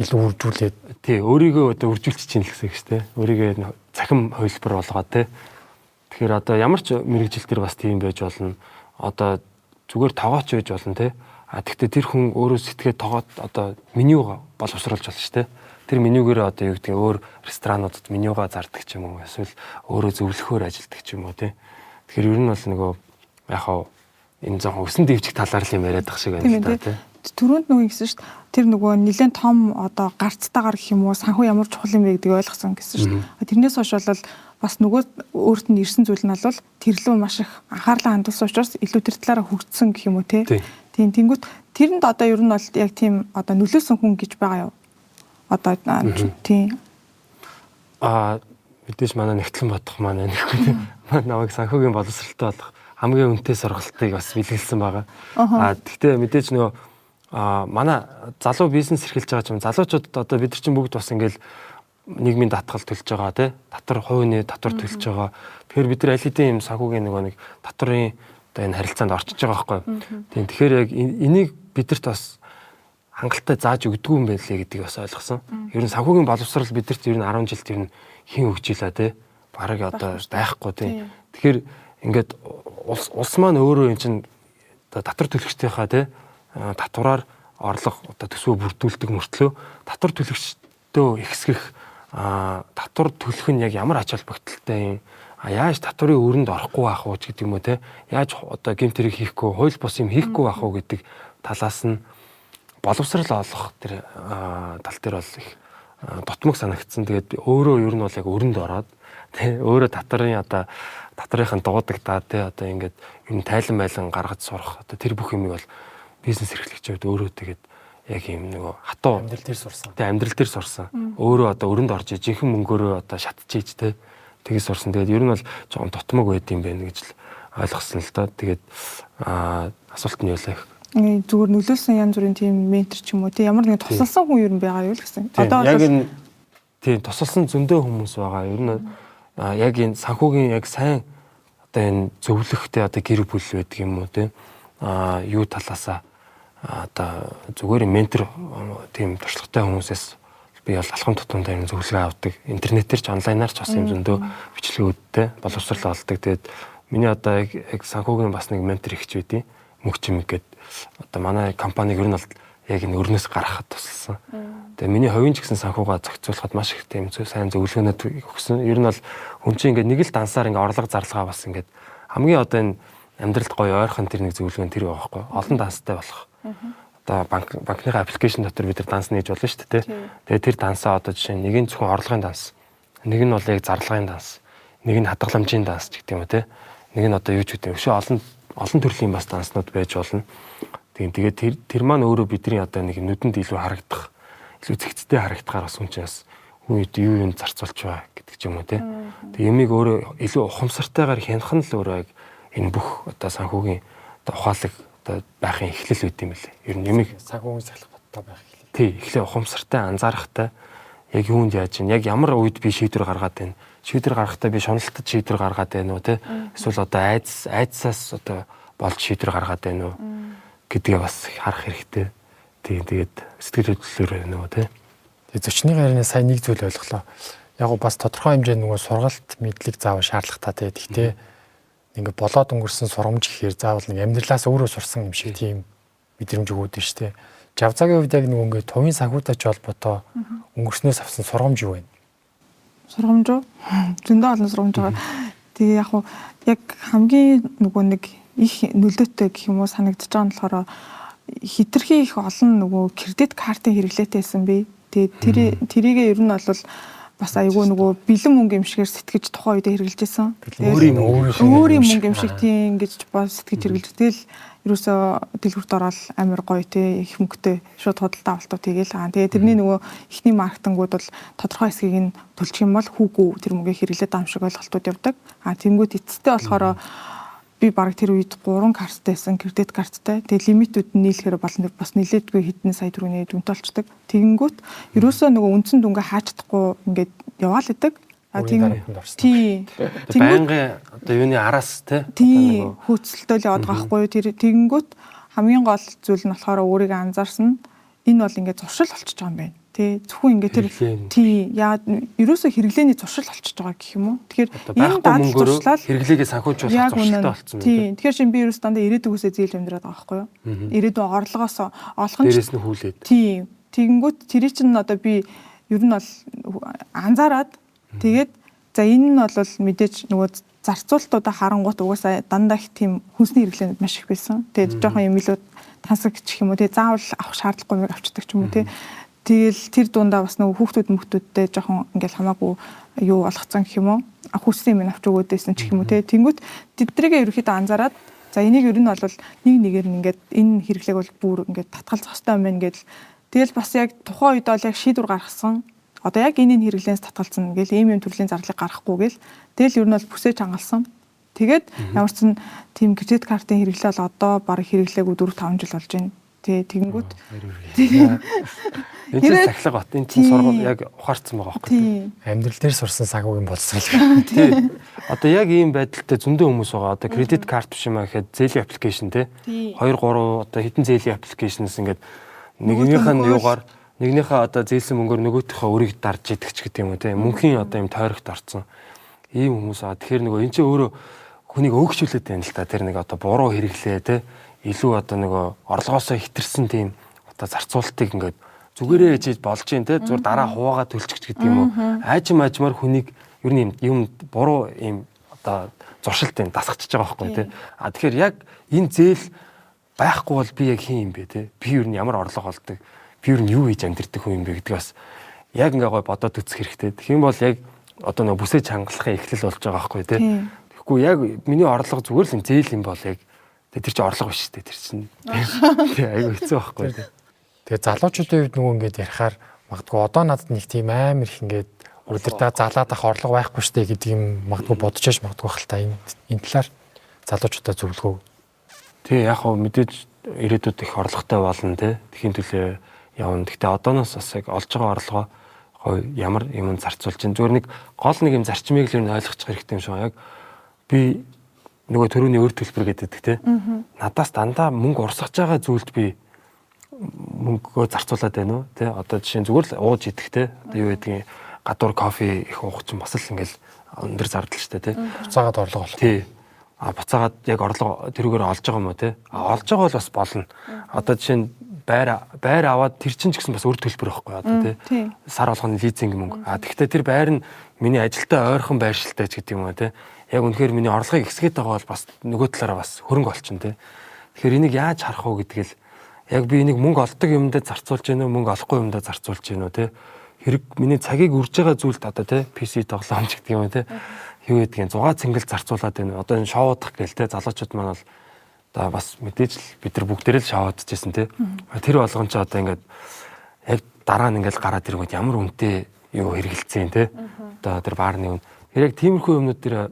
илүү үржүүлээд тий өөрийгөө одоо үржүүлчих чинь л гэсэн үг шүү дээ. Өөрийгөө цахим хувилбар болгоод те. Тэгэхээр одоо ямар ч мэрэгжил төр бас тийм байж болно. Одоо зүгээр тоогооч байж болно те. Тэгвэл тэр хүн өөрөө сэтгээд тоогоод одоо менюга боловсруулж болно шүү дээ. Тэр менюгээр одоо юу гэдэг өөр ресторануудад менюга зардаг ч юм уу эсвэл өөрөө зөвлөхөөр ажилдаг ч юм уу те. Тэгэхээр ер нь бол нөгөө яг хаа энэ зам өсөн дэвжих талаар л юм яриад байгаа шиг байна л да те. Түрүүнд нөгөө хэлсэн шүү дээ. Тэр нөгөө нэлээд том одоо гарцтайгаар гэх юм уу санхүү ямар чухал юм бэ гэдгийг ойлгосон гэсэн шүү дээ. Тэрнээс хойш бол бас нөгөө өөрт нь ирсэн зүйл нь бол тэрлүү маш их анхаарлаа хандуулсан учраас илүү тэр талаараа хөгжсөн гэх юм уу те. Тийм тэнгүүт тэрэнд одоо ер нь бол яг тийм одоо нөлөөсөн хүн гэж байгаа юу? Одоо тийм мэдээж манай нэгтлэн бодох маань нэггүй. Намайг санхүүгийн боловсролтой болох хамгийн үнэтэй сургалтыг бас бэлгэлсэн байгаа. Гэхдээ мэдээж нөгөө манай залуу бизнес эрхэлж байгаа ч залуучуудад одоо бид нар чинь бүгд бас ингээл нийгмийн татгал төлж байгаа тий татвар хувийн татвар төлж байгаа. Тэгэхээр бид нар аль хэдийн юм санхүүгийн нэг татварын одоо энэ харилцаанд орчиж байгаа байхгүй. Тийм тэгэхээр яг энийг бидэрт бас хангалттай зааж өгдөггүй юм байлээ гэдгийг бас ойлгосон. Ер нь санхүүгийн боловсрол бидэрт ер нь 10 жилд ер нь хийн өгчээлээ тий бараг одоо байхгүй тий. Тэгэхээр ингээд улс маань өөрөө эн чинь татвар төлөгчдийнхаа тий татвараар орлого одоо төсвөө бүрдүүлдэг мөртлөө татвар төлөгчдөө ихсгэх татвар төлөх нь яг ямар ач холбогдолтой юм яаж татварын өрөнд орохгүй байх уу гэдэг юм уу те яаж одоо гэмт хэрэг хийхгүй хууль бус юм хийхгүй байх уу гэдэг талаас нь боловсрал олох тэр тал дээр бол их дутмаг санагдсан. Тэгээд өөрөө ер нь бол яг өрөнд ороод те өөрөө татварын дуудаг те одоо ингээд юм тайлан байлан гаргаж сурах одоо тэр бүх юмыг бол бизнес эрхлэгчид өөрөө тэгээд яг юм нөгөө хатуу амьдрал дээр сурсан. Тэг амьдрал дээр сурсан. Өөрөө одоо өрөнд орж ижинхэн мөнгөөрөө одоо шатчихийж те тэгээс сурсан. Тэгээд ер нь бол жоохон дутмаг байд юм байна гэж л ойлгосон л доо. Тэгээд асуулт нь юу лээ? Зүгээр нөлөөлсөн янз бүрийн тийм ментор ч юм уу те ямар нэгэн тусалсан хүн ер нь байгаа юу л гэсэн. Одоо яг энэ тийм тусалсан зөндөө хүмүүс байгаа. Ер нь яг энэ санхүүгийн яг сайн одоо энэ зөвлөхтэй одоо гэр бүл байдаг юм уу те юу талаасаа одоо зүгээр ментор тийм туршлагатай хүмүүсээс би бол алхам тутамдаа юм зөвлөгөө авдаг. Интернетээр ч онлайнаар ч бас юм зөндөө бичлэгүүдтэй боловсрал олдог. Тэгээд миний одоо яг санхүүгийн бас нэг ментор ихч байдیں۔ Мөгчим гэдэг одоо манай компаниг ер нь бол яг энэ өрнөөс гаргахад тусалсан. Тэгээ миний хувийн ч гэсэн санхугаа зохицуулахад маш их тийм сайн зөвлөгөөнөд өгсөн. Ер нь бол хүн чинь ингээд нэг л дансаар ингээд орлого зарлагаа бас ингээд хамгийн одоо энэ амьдралд гоё ойрхон тэр нэг зөвлөгөө нь тэр байгаа байхгүй. Олон данстай болох. Одоо банкны аппликейшн дотор бид нар данс нээж болно шүү дээ. Тэгээ тэр дансаа одоо жишээ нь нэг нь зөвхөн орлогын данс, нэг нь бол яг зарлагын данс, нэг нь хадгаламжийн данс гэх юм уу те. Нэг нь одоо юу ч гэдэг. Өшөө олон төрлийн бас данснууд байж болно. Тэгээд тэр маань өөрөө бидний одоо нэг нүдэнд илүү харагдах, илүү зэгцтэй харагдахаар бас хүн чинь бас хүн юу юм зарцуулж байгаа гэдэг ч юм уу те. Тэг юмыг өөрөө илүү ухамсартайгаар хянах нь л өөрөө яг энэ бүх одоо санхүүгийн одоо ухаалаг одоо байхын эхлэл үүд юм лээ. Ер нь юмыг санхүүгийн сахилга баттай байх эхлэл. Тий, эхлээ ухамсартай, анзаарахтай яг юунд яаж ийн яг ямар үед би шийдвэр гаргаад байна. Шийдвэр гаргахдаа би шуналтад шийдвэр гаргаад байна уу те. Эсвэл одоо айдсаас одоо болж шийдвэр гаргаад байна уу гэдгээ бас харах хэрэгтэй. Тэгээд сэтгэл хөдлөлөөр байна уу те. Тэгээ зочны гарны сайн нэг зүйл ойлголоо. Яг гоо бас тодорхой хэмжээнд нөгөө сургалт мэдлэг заавал шаардлагатай те. Гэхдээ ингээд болоод өнгөрсөн сургамж гэхээр заавал нэг амьдралаас өөрөө сурсан юм шиг тийм мэдрэмж өгөөд нь штэ. Жавзагийн хувьд яг нөгөө ингээд товын санхүүтэй холбоотой өнгөрснөөс авсан сургамж юу вэ? Сургамж уу? Зөндөө олон сургамж байгаа. Тэгээ яг хамгийн нөгөө нэг их нөлөөтэй гэх юм уу санагдаж байгаа нь болохоор хитрхи их олон нөгөө кредит картын хэрэглээтэйсэн би. Тэгээ тэрийгээ ер нь бол бас айгүй нөгөө бэлэн мөнгө юм шигээр сэтгэж тухайн үедээ хэрэгжилж байсан. Өөрийн мөнгө юм шиг тийм ингэж бас сэтгэж хэрэгжилж. Тэгэл ерөөсөө дэлгүрт ороод амар гоё те их мөнгөтэй шууд худалдаа авалтаа тэгээл. Тэгээ тэрний нөгөө ихний маркетингууд бол тодорхой хэсгийг нь төлчих юм бол хүүгүү тэр мөнгөийг хэрэглээд байгаа юм шиг ойлголтууд явдаг. Тэнгүүд эцэстээ болохоор би баг тэр үед 3 картайсэн кредит карттай. Тэгээ лимитүүд нь нийлэхээр болно бас нилээдгүй хэдэн сая төгрөгийн дүнтэй болчдөг. Тэгэнгүүт ерөөсөө нөгөө үндсэн дүнгээ хааж чадахгүй ингээд яваал идэг. Байнгын одоо юуны араас те хөөцөлтөөл яваад байгаа байхгүй юу. Тэр тэгэнгүүт хамгийн гол зүйл нь болохоор өөрийгөө анзаарсан энэ бол ингээд зуршил болчихж байгаа юм байна. Тэ зөвхөн ингээд тэр яа ерөөсөө хэрэглээний зуршил болчихж байгаа гэх юм уу. Тэгэхээр энэ даад зуршлал хэрэглээгээ санхүүжүүлэх зуршилтай болсон юм. Тийм. Тэгэхээр шинэ би ерөөс дандаа ирээдүгөөсөө зээл амьдраад байгаа байхгүй юу. Ирээдүйн орлогоос олох нь дээрээс нь хүлээд. Тийм. Тэгэнгүүт тэрий чинь одоо би ер нь бол анзаараад тэгээд за энэ нь бол мэдээж нөгөө зарцуулалтуудаа харангуут угаасаа дандаа их тийм хүнсний хэрэглээнд маш их байсан. Тэгээд жоохон юм илүү тансаг гэх юм уу. Тэгээд заавал авах шаардлагагүй юм авчдаг ч юм уу тий. Тэгэл тэр дундаа бас нөгөө хүүхдүүдтэй жоохон ингээл хамаагүй юу олгоцсон гэх юм уу. Хүссэн юм авч өгөөдсэн ч гэх юм уу тий. Тэнгүүт тэднийгээ ерөөхдөө анзаараад за энийг ер нь бол нэгээр нь ингээд энэ хэрэглээг бол бүр ингээд татгалзах хэрэгтэй юм байна гэдэл. Тэгэл бас яг тухайн үед бол яг шийдвэр гаргасан. Одоо яг энэ хэрэглээс татгалзсан гэл ийм юм төрлийн зарлыг гаргахгүй гэл. Тэгэл ер нь бол бүсэж хангалсан. Тэгээд ямар ч тийм кредит картын хэрэглээ бол одоо баг хэрэглээгүй 4-5 жил болж байна. Тэгэнгүүт энэ чинь сахилга бат. Энэ чинь сургууль яг ухаарсан байгаа байхгүй. Амьдрал дээр сурсан санхүүгийн боловсрол. Тий. Одоо яг ийм байдалтай зөндөө хүмүүс байгаа. Одоо кредит карт биш юм аа гэхэд зээлийн аппликейшн те. 2 3 одоо хэдэн зээлийн аппликейшнээс ингээд нэгнийх нь юугаар нэгнийхээ одоо зээлсэн мөнгөөр нөгөөхийнхөө өрийг дарж идэх ч гэдэг юм уу те. Мөнхийн одоо юм тойрогт орцсон. Ийм хүмүүс аа. Тэгэхээр нөгөө энэ чинь өөрөө хүнийг өөгчүүлээд байна л та. Тэр нэг одоо буруу хэрэглээ те. Илүү одоо нөгөө орлогоосоо хитэрсэн тийм одоо зарцуулалтыг ингээд зүгээрээ хийж болж юм те. Зүгээр дараа хуваагаа төлчих гэдэг юм уу. Аажмаар хүнийг ер нь юм буруу юм одоо зуршилт юм дасгачихж байгаа байхгүй те. Тэгэхээр яг энэ зээл байхгүй бол би яг хин юм бэ те. Би ер нь ямар орлого олдог. Би ер нь юу хийж амьдрэх хүн юм бэ гэдэг бас яг ингээ гой бодоод үзэх хэрэгтэй. Тэгэх юм бол яг одоо нөгөө бүсэж хангалахын эхлэл болж байгаа байхгүй те. Тэгэхгүй яг миний орлого зүгээр л зээл юм бол яг тэр чинь орлого биш те. Тэр чинь айгүй хэцүү байхгүй те. Тэгээ залуучуудын үед нөгөө ингээд ярихаар магадгүй одоо надад нэг тийм амар их ингээд өдөртөө залаад ах орлого байхгүй штэ гэдэг юм магадгүй бодож яж магадгүй хальтаа энэ талаар залуучуудаа зөвлөгөө. Тий яг хөө мэдээж ирээдүйд их орлоготой болно те. Тэхийн төлөө явна. Гэхдээ одооноос бас яг олж байгаа орлогоо ямар юм зарцуулж чинь зүгээр нэг гол нэг юм зарчмыг л ойлгочих хэрэгтэй юм шиг байна. Яг би нөгөө төрөний өр төлбөр гэдэг те. Надаас дандаа мөнгө урсгаж байгаа зүйлд би мөнгөө зарцуулаад байна уу те. Одоо жишээ нь зүгээр л ууж идэх те. Одоо юу гэдгийг гадуур кофе их уух чинь бас л ингээл өндөр зардал штэ те. Буцаагаад орлого олох. Тий. Буцаагаад яг орлого тэрүүгээр олж байгаа юм уу те. Олж байгаа бол бас болно. Одоо жишээ нь байр аваад тэр чинь ч гэсэн бас өр төлбөр байхгүй одоо тий. Сар болгоны лизинг мөнгө. Тэгэхдээ тэр байр нь миний ажилдаа ойрхон байршилтай ч гэдэг юм уу те. Яг үнэхээр миний орлогыг ихсгээд байгаа бол бас нөгөө талаараа бас хөрөнгө олчихно те. Тэгэхээр энийг яаж харах вэ гэдгийг л яг би энийг мөнгө олдог юмдаа зарцуулж гэнэ үү, мөнгө олохгүй юмдаа зарцуулж гэнэ үү те. Хэрэг миний цагийг үрж байгаа зүйлд одоо те PC тоглоомч гэдэг юм уу те. Юу гэдгийг 6 цэнгэл зарцуулаад байна. Одоо энэ шоудах гээл те залуучууд маань бол одоо бас мэдээж л бид нар бүгдээрээ л шаваадчихсэн те. Тэр болгон ч одоо ингээд яг дараа нь ингээд гараад ирэнгүүт ямар үнэтэй юу хэрэгэлцэн те. Одоо тэр баарны үн. Тэр яг тиймэрхүү юмнууд дээр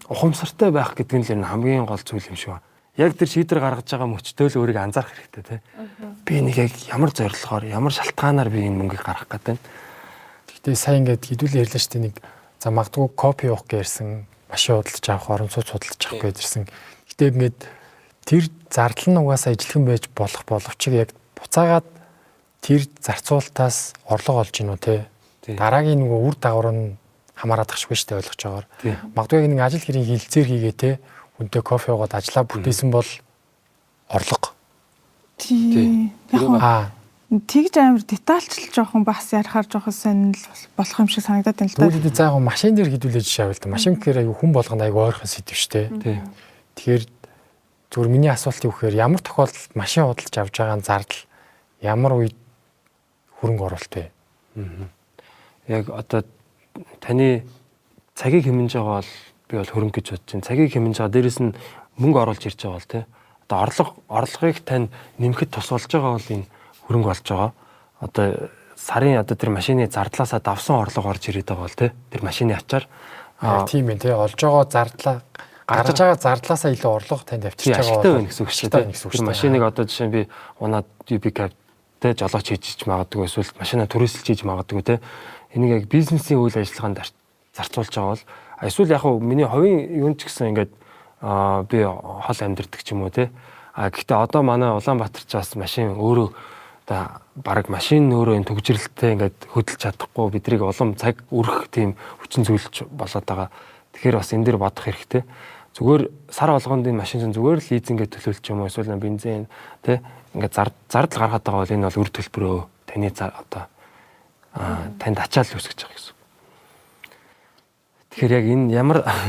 ухамсартай байх гэдэг нь л хамгийн гол зүйл юм шиг байна. Яг тэр шийдвэр гаргаж байгаа мөчтөө л өөрийгөө анзаарах хэрэгтэй те. Би нэг яг ямар зорилгоор, ямар шалтгаанаар би энэ мөнгийг гаргах гэдэг. Гэтэ сайн ингээд хэдүүлээ ярьлаа шүү дээ нэг за магадгүй копи явах гэсэн машин худалдаж авах, орон сууц худалдаж авах гэдэрсэн. Гэтэ ингээд тэр зардал нь угаасаа ижилхэн байж боловч яг буцаагаад тэр зарцуулалтаас орлого олж гинүү те. Дараагийн нөгөө үр дагавар нь хамаарат ахшгүй шүү дээ ойлгож байгаагаар. Магадгүй яг нэг ажил хэрийн хилцээр хийгээ те. Үнтэй кофе уугаад ажиллаа бүтээсэн бол орлого. Тийм. Тэгж амар детальчлж жоохон бас ярихаар жоохон сонирхол болох юм шиг санагдаад байна л да. Тэгвэл за яг машин дээр хэдүүлээ жишээ авъя л да. Машин гэхээр аюу хүн болгоно аюу ойрхон сэдв шүү дээ. Тэгэхээр зүгээр миний асуулт юу гэхээр ямар тохиолдолд машин худалдаж авч байгаа зардал ямар үед хөрөнгө оруулалт вэ? Яг одоо таны цагийг хэмнэж байгаа бол би бол хөрөнгө гэж бодож байна. Цагийг хэмнэж байгаа дээрэс нь мөнгө оруулж ирж байгаа бол тий. Одоо орлогыг тань нэмэхэд тус болж байгаа бол энэ хөрөнгө болж байгаа. Одоо сарын одоо тэр машины зардлаасаа давсан орлого орж ирээд байгаа бол тий. Тэр машины ачаар тийм ээ тий. Олж байгаа зардлаа гаргаж байгаа зардлаасаа илүү орлого танд авчирч байгаа бол гэсэн үг шүү дээ. Тэр машиныг одоо жишээ нь би унаад UB cab тий жолооч хийж магадгүй эсвэл машинаа түрээсэлж хийж магадгүй тий. Энийг яг бизнесийн үйл ажиллагаанд зарцуулж байгаа бол эсвэл яг хөө миний хувийн юун ч гэсэн ингээд би хол амьдэрдэг ч юм уу тий. Гэхдээ одоо манай Улаанбаатар ч бас машин өөрөө одоо баг машин өөрөө энэ төгжрэлттэй ингээд хөдөлж чадахгүй бидрийг улам цаг өрөх тийм хүчин зүйлж болоод байгаа. Тэгэхээр бас энэ дээр бодох хэрэгтэй. Зүгээр сар болгонд энэ машин зүгээр л лизингээ төлөвлөж юм уу эсвэл бензин тий ингээд зардал гаргаад байгаа бол энэ бол үр төлбөрөө таны одоо танд ачаал үүсгэж байгаа гэсэн. Тэгэхээр яг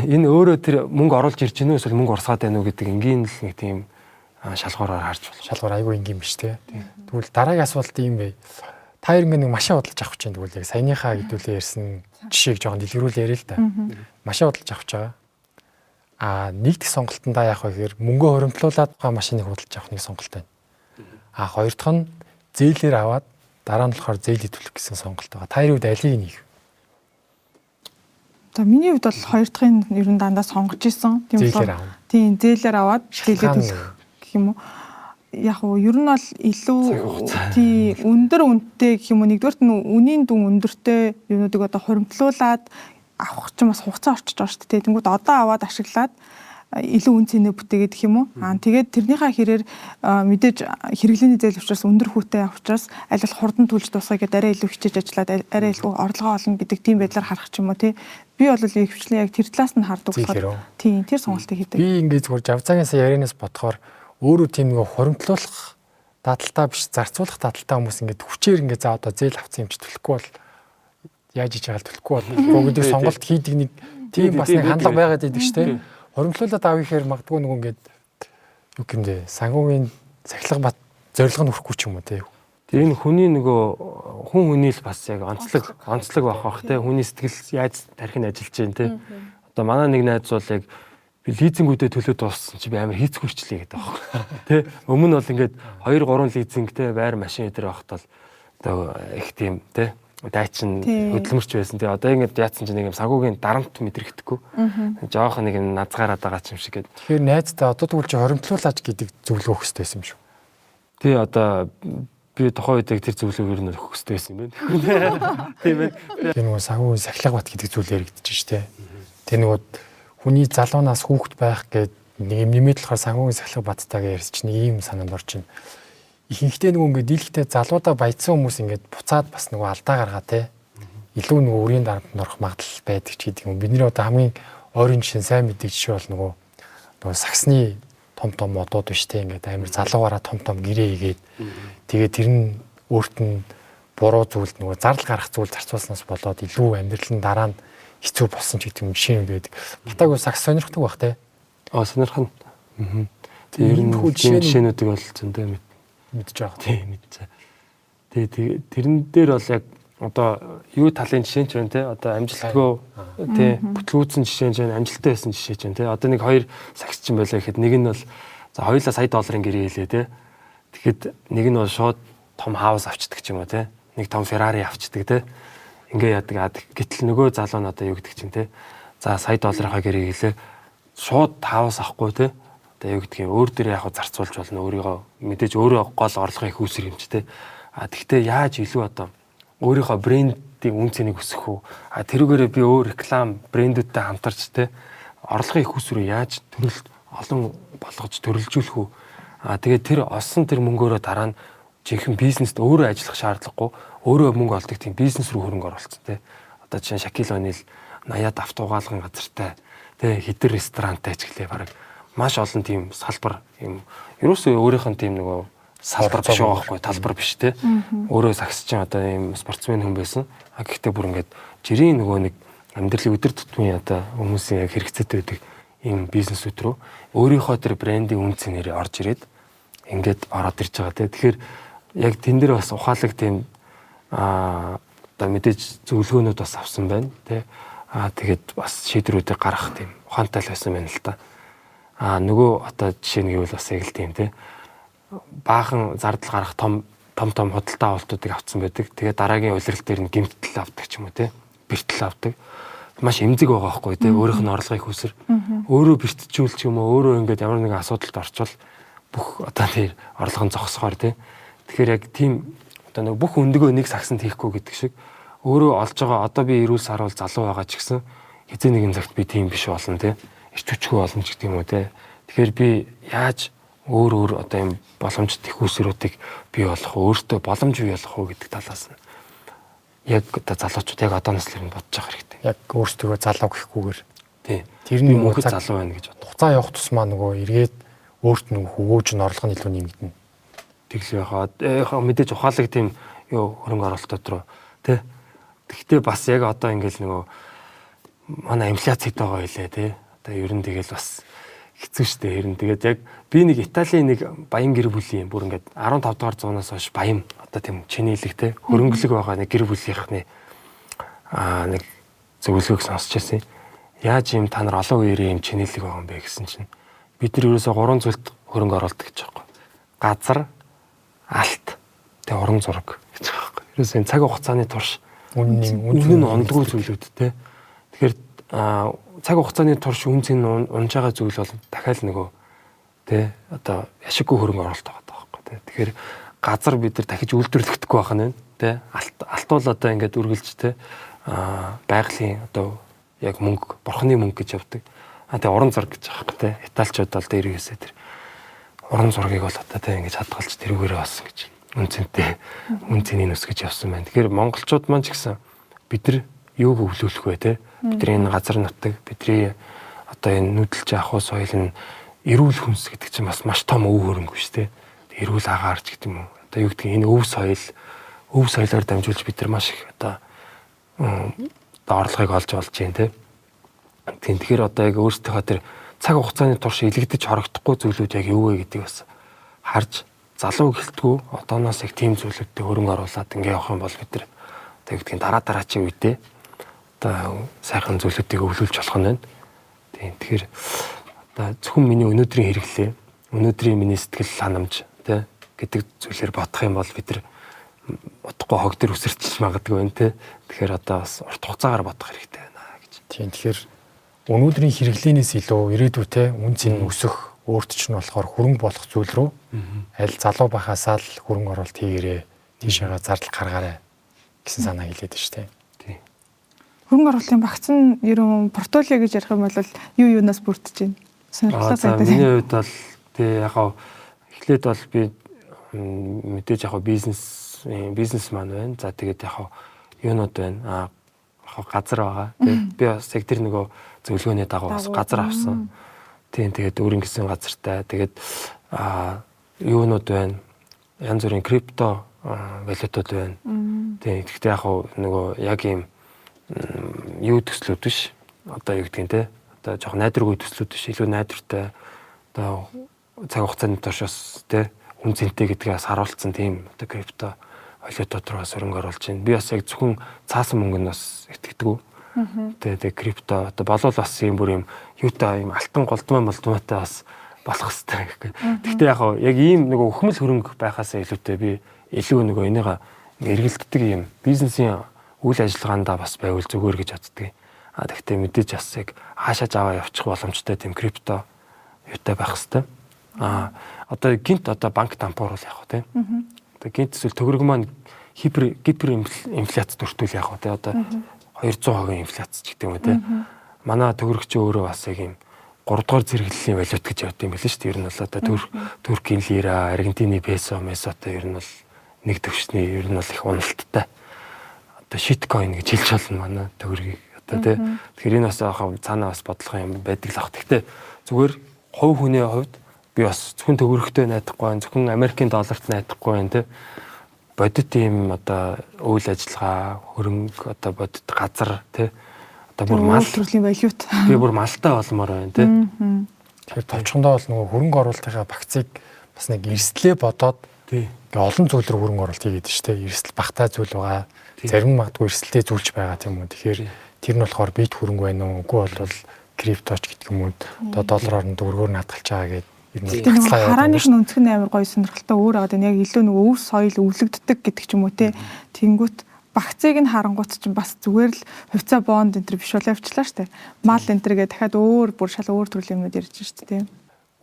энэ өөрөө тэр мөнгө оруулж ирж гинөө эсвэл мөнгө урсгаад байна уу гэдэг энгийн л нэг тийм шалгуураар харж байна. Шалгуур айгүй энгийн биш те. Тэгвэл дараагийн асуулт юм бэ. Та хоёр нэг машин худалдаж авах гэж байна. Тэгвэл яг саяныхаа хэдүүлээ ярьсан жишээг жоохон дэлгэрүүл яриа л да. Машин худалдаж авах чагаа. Нэгдэх сонголтондоо яах вэ гэхээр мөнгө хоримтлуулаад байгаа машиныг худалдаж авах нэг сонголт байна. Хоёр дахь нь зээлээр аваад дараа нь болохоор зээлийг төлөх гэсэн сонголт байгаа. Та хоёрын хувьд алийг нэх? За миний хувьд бол хоёр дахын ер нь дандаа сонгож исэн. Тийм зээлээр аваад зээлээ төлөх гэх юм уу. Яг уу ер нь бол илүү тий өндөр үнэтэй гэх юм уу. Нэгдүгээрт нь үнийн дүн өндөртэй юмнуудыг одоо хуримтлуулаад авах ч бас хугацаа орчиж байгаа шүү дээ. Тэнгүүд одоо аваад ашиглаад илүү үн цэнэ бүтээгээд гэх юм уу. Тэгээд тэрнийхээ хэрээр мэдээж хэрэглээний зээл учраас өндөр хүүтэй авчраас аль болох хурдан түлж дуусгая гэдээ арай илүү хичээж ажиллаад арай илүү орлогоо олно гэдэг тийм байдлаар харах ч юм уу тий. Би бол ихвчлэн яг тэр талаас нь хардаг болохоор тийм тэр сонголтыг хийдэг. Би ингээд зүгээр жавцаагаас ярианаас бодохоор өөрөө тийм нэг хуримтлуулах дадалтай биш зарцуулах дадалтай хүмүүс ингээд хүчээр ингээд за одоо зээл авсан юм чи төлөхгүй бол яаж хийж байгаа төлөхгүй бол бүгд сонголт хийдэг нэг тийм бас нэг хандлага байгаад идэг ш тэ. Хуримтлуулаад авъя гэхээр магадгүй нэг ингээд юу гэмдэ санхүүгийн сахилга бат зорилго нь өрөхгүй ч юм уу тэ. Тэр энэ хүний нөгөө хүний л бас яг онцлог байх те хүний сэтгэл яаж тархин ажиллаж байна те. Одоо манай нэг найз бол яг би лизингүүдээ төлөө дууссан чи би амар хийцгүүрчлээ гэдэг байхгүй те. Өмнө нь бол ингээд 2-3 лизингтэй байр машин өдр байхад бол одоо их тийм те дайчин хөдөлмөрч байсан те. Одоо ингээд яатсан чи нэг юм сагуугийн дарамт мэдрэхдэггүй. Жоох нэг юм назгаараад байгаа ч юм шиг гэдэг. Тэгэхээр найзтай одоо тэгвэл чи хоримтлуулаач гэдэг зөвлөгөө өгөх хэрэгтэй юм шүү. Тий одоо би тухайн үед тэр зөвлөгөөр нь өгөх хэрэгтэй байсан юм байна. Тийм ээ. Тэр нөгөө сагуугийн сахилга бат гэдэг зүйл яригдчих ш тэ. Тэр нөгөө хүний залуунаас хүүхэд байх гээд нэг юм нэмээд болохоор сагуугийн сахилга баттайгаа ярьж чинь ийм санаанд орж байна. Ихэнхдээ нөгөө ингээд дийлхтэй залуудаа баяцсан хүмүүс ингээд буцаад бас нөгөө алдаа гаргаа те. Илүү нөгөө өрийн дарамтнд орох магадлал байдаг ч гэдэг юм. Бидний одоо хамгийн ойрын жишээ сайн мэддэг жишээ бол нөгөө саксны том одууд биш те ингээд амар залуугаараа том гэрээ хийгээд тэгээд тэр нь өөрт нь буруу зүйлд нөгөө зардал гарах зүйл зарцуулснаас болоод илүү амьдралын дараа нь хэцүү болсон ч гэдэг юм жишээ юм байдаг. Батаагүй сакс сонирхдаг бах те. Сонирхон. Тэр нь жишээнүүдийг бол зөндөө мэдж байгаа. Тийм мэдчихэ. Тэгээ тэрэн дээр бол яг одоо юу талын жишээ ч байна те. Одоо амжилтгүй тий бүтлгүүцсэн жишээ ч байна, амжилттай байсан жишээ ч байна те. Одоо нэг хоёр сакс ч юм байлаа гэхэд нэг нь бол за хоёулаа сая долларын гэрээ хэлээ те. Тэгэхэд нэг нь бол шууд том хаус авчдаг ч юм уу те. Нэг том Ferrari авчдаг те. Ингээ яадаг. Гэтэл нөгөө залуу нь одоо юу гэдэг чинь те. За сая долларынхаа гэрээ хэлээ. Шууд хаус авахгүй те. Одоо юу гэдгийг өөр дээрээ яг зарцуулж болно. Өөрийгөө мэдээж өөрөө гол орлого их үүсгэр юм чи те. Тэгвэл яаж илүү одоо өөрийнхөө брендийг нийтийн үн цэнийг өсгөх үү? Тэрүүгээрээ би өөр реклам брэндүүдтэй хамтарч те орлогын их үс рүү яаж олон болгож төрөлжүүлэх үү? Тэгээд тэр олсон тэр мөнгөөрөө дараа нь жинхэнэ бизнест өөрөө ажиллах шаардлагагүй өөрөө мөнгө олдог тийм бизнес рүү хөрөнгө оруулсан те. Одоо жишээ нь Шакил Онил 80-аад авто угаалгын газартай те хитэр ресторантай ч гэлээ баг маш олон тийм салбар юм ерөөсөө өөрийнх нь тийм нөгөө салбар биш байхгүй талбар биш те өөрөө сагсчин одоо ийм спортсмен хүн байсан гэхдээ бүр ингээд жирийн нөгөө нэг амьдралын өдөр тутмын одоо хүмүүсийн яг хэрэгцээтэй байдаг ийм бизнесүүд рүү өөрийнхөө тэр брендийн үн цэнээр орж ирээд ингээд ороод ирж байгаа те тэгэхээр яг тэн дээр бас ухаалаг тийм одоо мэдээж зөвлөгөөнүүд бас авсан байна те тэгээд бас шийдвэрүүдийг гаргах тийм ухаантай л байсан байна л та. Нөгөө одоо жишээ нь гэвэл бас яг л тийм те баахан зардал гарах том худалдаа авалтуудыг авцсан байдаг. Тэгээд дараагийн улирал дээр нь гэмтэл авдаг ч юм уу те бэртэл авдаг. Маш эмзэг байгаа байхгүй те өөрийнх нь орлогыг хүсэр өөрөө бэртжүүлчих юм уу өөрөө ингээд ямар нэгэн асуудалд орчвол бүх одоо тэр орлого нь зогсохоор те. Тэгэхээр яг тийм одоо нэг бүх өндөгөө нэг сагсанд хийхгүй гэдэг шиг өөрөө олж байгаа одоо би эрүүл саруул залуу байгаа ч гэсэн хэзээ нэгэн цагт би тийм биш болно те. Ирч хүчгүй болно ч гэдэг юм уу те. Тэгэхээр би яаж өөр одоо юм боломжит их үсрүүдийг бий болгох өөртөө боломж бий болгох уу гэдэг талаас нь яг одоо залуучууд яг одоо наслэр нь бодож явах хэрэгтэй. Яг өөртөө залуу гэхгүйгээр тий. Тэрний мөнхөд залуу байна гэж бод. Хугацаа явах тусмаа нөгөө эргээд өөрт нь хөвөөж нь орлого нь илүү нэмэгдэнэ. Тэглээ яхаа мэдээж ухаалаг тийм юу хөрөнгө оруулалтууд руу тий. Тэгвэл бас яг одоо ингээл нөгөө манай инфляцид байгаа байлээ тий. Одоо ер нь тэгэл бас хэцүү шттэ хэрэн. Тэгээд яг би нэг Италийн нэг баян гэр бүлийн бүр ингээд 15 дугаар зуунаас хойш баян одоо тийм чинэлэг те хөрөнгөлөг байгаа нэг гэр бүлийнхний нэг зөвлөгөөг сонсч байсан. Яаж юм та нар олон үеийн юм чинэлэг байгаа юм бэ гэсэн чинь бид нар ерөөсөө 3 зүйлд хөрөнгө оруулдаг гэж байгаа. Газар, алт, тэгээ уран зураг гэж байгаа байхгүй. Ерөөсөө цаг хугацааны турш үнэн нь ондгүй зүйлүүд те. Тэгэхээр цаг хугацааны турш үнц нь унж байгаа зүйл бол дахиад нөгөө тий одоо яшиггүй хөрөнгө оруулалт байгаа байхгүй тий. Тэгэхээр газар бид нар дахиж үйлдвэрлэхдэггүй байх нь тий. Алт бол одоо ингээд үргэлж тий байгалийн одоо яг мөнгө бурхны мөнгө гэж явдаг. Тэгээ уран зураг гэж байгаа байхгүй тий. Италичууд бол дээр юусээ тэр уран зургийг бол одоо тий ингээд хадгалж тэрүүгээрээ бас гэж үнцэнтэй үнцнийг өсгөж явсан байна. Тэгэхээр монголчууд маань ч гэсэн бид нар юуг өвлүүлэх вэ те бидний энэ газар нутаг бидний одоо энэ нүүдэлж авах соёл нь эрүүл хүнс гэдэг чинь бас маш том өв хөрөнгө шүү дээ. Эрүүл агаарч гэдэг юм уу. Одоо юу гэдэг энэ өв соёлоор дамжуулж бид нар маш их одоо орлогыг олж болж байна те. Тэгэхээр одоо яг өөрсдийнхөө тэр цаг хугацааны турш илэгдэж хорогдохгүй зүйлүүд яг юу вэ гэдгийг бас харж залуу гэлтгүү одооноос яг тийм зүйлүүдтэй хөрөнгө оруулаад ингээ явах юм бол бид нар одоо юу гэдгийг дараачийн үедээ одоо сайхан зүйлүүдийг өвлүүлж болох нь байна. Тэгэхээр одоо зөвхөн миний өнөөдрийн хэрэглээ, өнөөдрийн миний сэтгэл ханамж тий гэдэг зүйлээр бодох юм бол бид нар утгагүй хог төр үсэрчж магадгүй байна тий. Тэгэхээр одоо бас урт хугацаагаар бодох хэрэгтэй байна гэж. Тийм тэгэхээр өнөөдрийн хэрэглээнээс илүү ирээдүйтэй үн цэн өсөх өөрт чинь болохоор хөрөнгө болох зүйл рүү аль залуу бахасаа л хөрөнгө оруулалт хийгээрээ тийшээгээ зардал гаргаарай гэсэн санаа хэлээд байна шүү дээ. Хөрөнгө оруулалтын багц нь ерөн портфолио гэж ярих юм бол юу юунаас бүрдэж байна? Сонирхолтой байдаг. Миний хувьд бол тий яг эхлээд бол би мэдээж яг бизнесмен байна. За тэгээд яг юунод байна? Газар байгаа. Би бас яг тэр нөгөө зөвлөгөөний дагуу бас газар авсан. Тийм тэгээд өөрийн гэсэн газартай. Тэгээд юунод байна? Янз бүрийн крипто валютууд байна. Тийм гэхдээ яг нөгөө яг ийм юу төслүүд биш. Одоо юу гэдгийг те. Одоо жоох найдваргүй төслүүд биш. Илүү найдвартай одоо цаг хугацааны туршаас те үн цэнтэй гэдгээс харуулсан тийм одоо крипто валютууд руу хөрөнгө оруулж байна. Би бас яг зөвхөн цаасан мөнгөнд бас итгэдэг. Тэгээ крипто одоо болов бас юм бүр юм юутай юм алтан голдмаа молдмаатай бас болох хэрэгтэй. Гэхдээ яг ийм нөгөө өхмөл хөрөнгө байхаасаа илүүтэй би илүү нөгөө энийга эргэлддэг юм бизнесийн үйл ажиллагаандаа бас байвал зүгээр гэж боддөг. Тэгвэл мэдээж бас яг хаашаа аваа явчих боломжтой тийм крипто юутай байх хэвээр. Одоо гинт одоо банк дампуур бол яг хөө тийм. Одоо гинт эсвэл төгрөг маань гиперинфляц төртүүл яг одоо 200% инфляц ч гэдэг юм те. Манай төгрөгч өөрөө бас яг юм 3 дугаар зэрэглэлийн валют гэж явд юм билээ шүү дээ. Ер нь бол одоо Туркийн лира, Аргентины песо, месото ер нь бол нэг төвчний ер нь бол их уналттай. Одоо шиткойн гэж хэлж болно манай төгрөгийг одоо тий. Тэгэхээр энэ бас цаанаа бас бодлого юм байдаг л ах. Гэхдээ зүгээр хувь хүний хувьд би бас зөвхөн төгрөгтэй найдахгүй, зөвхөн Америкийн долларт найдахгүй байна тий. Бодит юм одоо үйл ажиллагаа, хөрөнгө одоо бодит газар тий. Одоо бүр мал төрлийн валют. Би бүр малтай болмоор байна тий. Тэгэхээр товчхондоо бол нөгөө хөрөнгө оруулалтынхаа багцыг бас нэг эрсдлээ бодоод тий. Олон зүйл рүү хөрөнгө оруулалт хийгээд шүү дээ. Эрсдэл багтаа зүйл байгаа. Зарим магадгүй эрсдэлтэй зүйлч байгаа тийм үү. Тэгэхээр тэр нь болохоор бит хөрөнгө байна уу? Үгүй бол крипточ гэдэг юм уу. Одоо доллараар нь дөрвөөр нь хадгалж байгаа гэдэг. Харааных нь өнцг нь амар гоё сонирхолтой өөр байгаа. Яг илүү нөгөө өв соёл өвлөгддөг гэдэг ч юм уу те. Тэнгүүт багцыг нь харангуут чинь бас зүгээр л хувьцаа бонд энэ төр биш бол явчлаа штэ. Мал энэ төр гээ дахиад өөр бүр шал өөр төрлийн юмуд ярьж штэ тийм.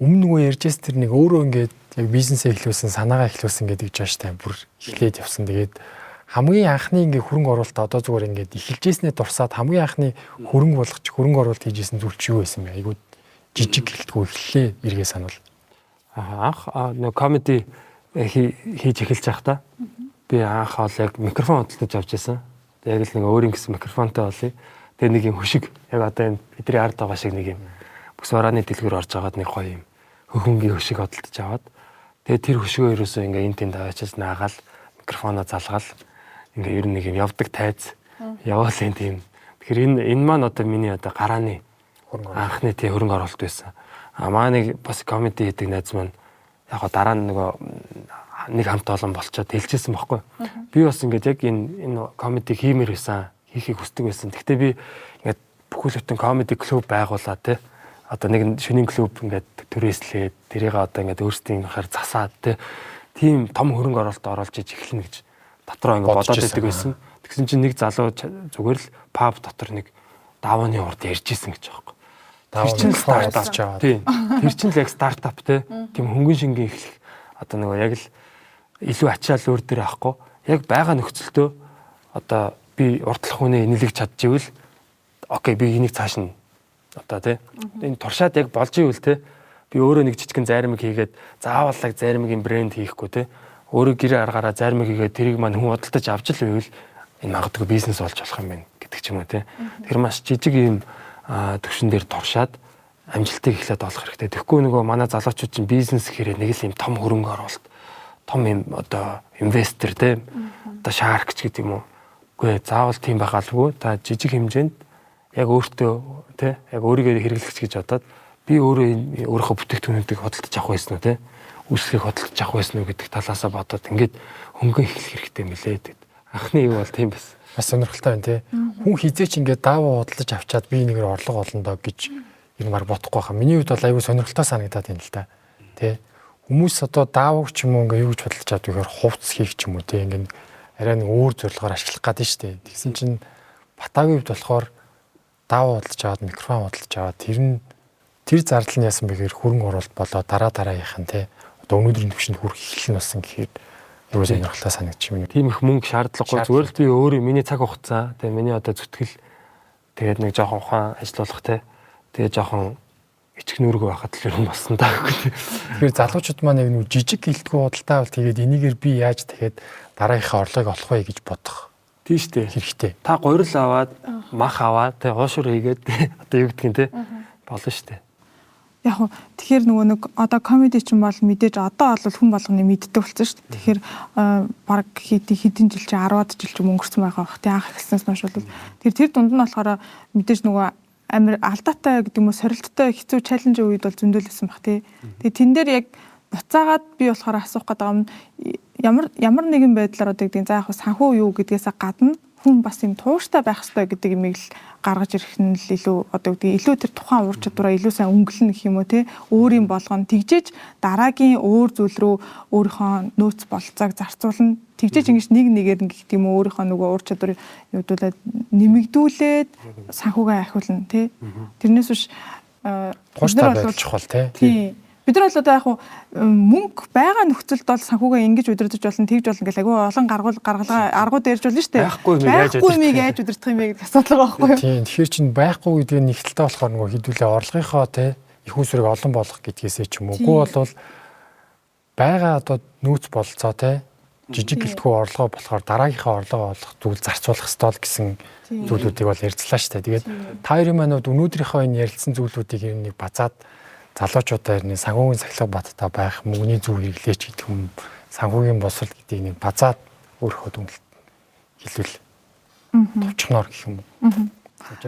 Өмнө нөгөө ярьжээс тэр нэг өөрөө ингээд яг бизнесээ эхлүүлсэн, санаагаа эхлүүлсэн гэдэг жааш тань бүр эхлээд явсан. Тэгээд хамгийн анхны ингээд хөрөнгө оруулалт одоо зүгээр ингээд эхэлжээснээ дурсаад хамгийн анхны хөрөнгө болгоч хөрөнгө оруулалт хийжсэн зүйл чи юу байсан бэ? Айгуу жижиг гэлтгүй эхлээ эргээ санал. Анх нөгөө комеди хийж эхэлж байхдаа би анх ол яг микрофон хөдөлж авч байсан. Яг л нэг өөрийн гэсэн микрофонтой болъё. Тэгээ нэг юм хөшиг яг одоо энэ бидний ард байгаа шиг нэг юм бүс варааны дэлгүүр орж агаад нэг гоё юм хөхөнгийн хөшиг хөдөлж аваад тэгээ тэр хөшгөө ерөөсөө ингээ энэ тэнд аваачаас наагаал микрофоноо залгаал ингээ ер нь нэг юм явдаг тайз яваал энэ тийм. Тэгэхээр энэ маань одоо миний одоо гарааны анхны тий хөрөнгө оруулалт байсан. Маа нэг бас комеди хийдэг найз маань яг дараа нь нөгөө нэг хамт олон болчоод хэлчихсэн байхгүй. Би бас ингээд яг энэ комеди хиймээр байсан, хийхийг хүсдэг байсан. Гэхдээ би ингээд бүхэл бүтэн комеди клуб байгуулаад тий одоо нэг шөнийн клуб ингээд түрээслээд тэрийг одоо ингээд өөрсдийнхээр засаад тийм том хөрөнгө оруулалт оруулж иж эхэлнэ гэж дотроо ингээд бодоод байдаг байсан. Тэгсэн чинь нэг залуу зүгээр л паб дотор нэг давааны урд ярьж исэн гэж байгаа. Тэр чинь стартап ч аваад. Тэр чинь л яг стартап тийм хөнгөн шингийн эхлэх одоо нөгөө яг л илүү ачаал өөр дээр авахгүй яг байгаа нөхцөлтөө одоо би урдлах хүнээ инэлгэж чадчихвэл окей би энийг цааш нь одоо энэ туршаад яг болж ивэл би өөрөө нэг жижигэн зармиг хийгээд зааваллаг зармигийн брэнд хийхгүй өөрөө гэрээ аргаараа зармиг хийгээд тэрийг маань хүн худалдаж авч л байвал энэ магадгүй бизнес болж болох юм байна гэдэг ч юм уу Тэгэхээр маш жижиг юм төвшин дээр туршаад амжилтыг эхлээд олох хэрэгтэй. Тэгэхгүй нөгөө манай залуучууд чинь бизнес гэхээр нэг л юм том хөрөнгө оруулалт том юм одоо инвестор одоо шарк ч гэдэг юм уу. Үгүй заавал тийм байгаалгүй. Та жижиг хэмжээнд яг өөртөө яг өөрийгөө хэрэглэх гэж бодоод би өөрөө өөрийнхөө бүтээгдэхүүнүүдийг худалдаж авах байсан уу үйлчлэгийг худалдаж авах байсан уу гэдэг талаасаа бодоод ингээд хөнгөн эхлэх хэрэгтэй мэлээ. Анхны юу бол тийм байсан. Бас сонирхолтой байна Хүн хизээч ингээд даавуу худалдаж авчаад би нэгээр орлого олно доо гэж энэ мар бодохгүй хаа. Миний хувьд бол аюу сонирхолтой санагдаад байна л да. Хүмүүс одоо даавууг ч юм уу ингээ юу гэж бодлож авдаг гэхээр хувцс хийх ч юм уу ингээ арай нэг өөр зорилгоор ашиглах гэдэг нь шүү дээ. Тэгсэн чинь Батагийн хувьд болохоор даавуу худалдаж аваад микрофон худалдаж аваад тэр зардал нь яасан бэхээр хөрөнгө оруулалт болоо дараагийнх нь одоо өнөөдрийн түвшинд хүрэх эхлэн болсон гэхээр юу сонирхолтой санагдчих юм. Тийм их мөнгө шаардлагагүй зүгээр л би өөрөө миний цаг хугацаа миний одоо зүтгэл тэгээд нэг жоохон ухаан ажиллах тэгээд жоохон ичгнүүрг байхад л юм болсон даа гэх. Тэгэхээр залуучууд маань нэг жижиг гэлтгүй худалдаа авалт тэгээд энийгээр би яаж тэгэхэд дараагийнхаа орлогыг олох вэ гэж бодох. Тийм шүү дээ. Хэрэгтэй. Та гурил аваад мах аваад хоошур хийгээд одоо юу гэдгийг болно шүү дээ. Яг хөө тэгэхээр нөгөө нэг одоо комеди ч юм бол мэдээж одоо бол хүн болгоны мэддэг болсон шүү дээ. Тэгэхээр баг хэдэн жил чи 10-аад жил ч өнгөрсөн байгаа бах. Тэг анх ихснээс маш бол тэр дунд нь болохоор мэдээж нөгөө амир алдаатай гэдэг юм уу сорилттой хэцүү чаленжийн үед бол зөндөөлсөн баг тий. Тэгээ тэн дээр яг буцаагаад би болохоор асуух гэдэг юм ямар нэгэн байдлаар одоо гэдэг за яг санхүү юу гэдгээсээ гадна хүн бас юм тууштай байх хэрэгтэй гэдэг юмыг л гаргаж ирэх нь л илүү одоо гэдэг илүү тэр тухайн ур чадвараа илүү сайн өнгөлнө гэх юм уу те өөрийн болгоно тэгжээж дараагийн өөр зүйл рүү өөрийнхөө нөөц болцоог зарцуулна тэгжээж ингэж нэг нэгээр нь гэх юм уу өөрийнхөө нөгөө ур чадварыг юудуулаад нэмэгдүүлээд санхүүгээ ахиулна те тэрнээс биш тууштай байх чухал те Бид нар бол одоо яг мөнгө байгаа нөхцөлд бол санхүүгээ ингэж удирдах болно, тэгж болно гэх айгүй олон аргууд ярьж болно шүү дээ. Байхгүй юмыг яаж удирдах юм бэ гэдэг асуудал байгаа байхгүй юу? Тийм. Тэгэхээр чинь байхгүй гэдэг нь нэгтэлтэй болохоор нөгөө хэдүүлээ орлогынхоо те их усрыг олон болгох гэдгээсээ ч юм уу. Үгүй бол байгаа одоо нөөц болцоо те жижиг гэлтгүү орлогоо болохоор дараагийнхаа орлогоо олох зүйл зарцуулах ёстой гэсэн зүйлүүдийг бол ярьцлаа шүү дээ. Тэгээд та хоёрын манайд өнөөдрийнхөө энэ ярилцсан зүйлүүдийг ер нь базаад залуучуудаа ер нь санхүүгийн сахилга баттай байх, мөнгөний зөв хэрэглээч гэдэг юм, санхүүгийн босрол гэдгийг нэг базаад өөрийнхөө дүнэлт хэлвэл товчхноор гэх юм уу.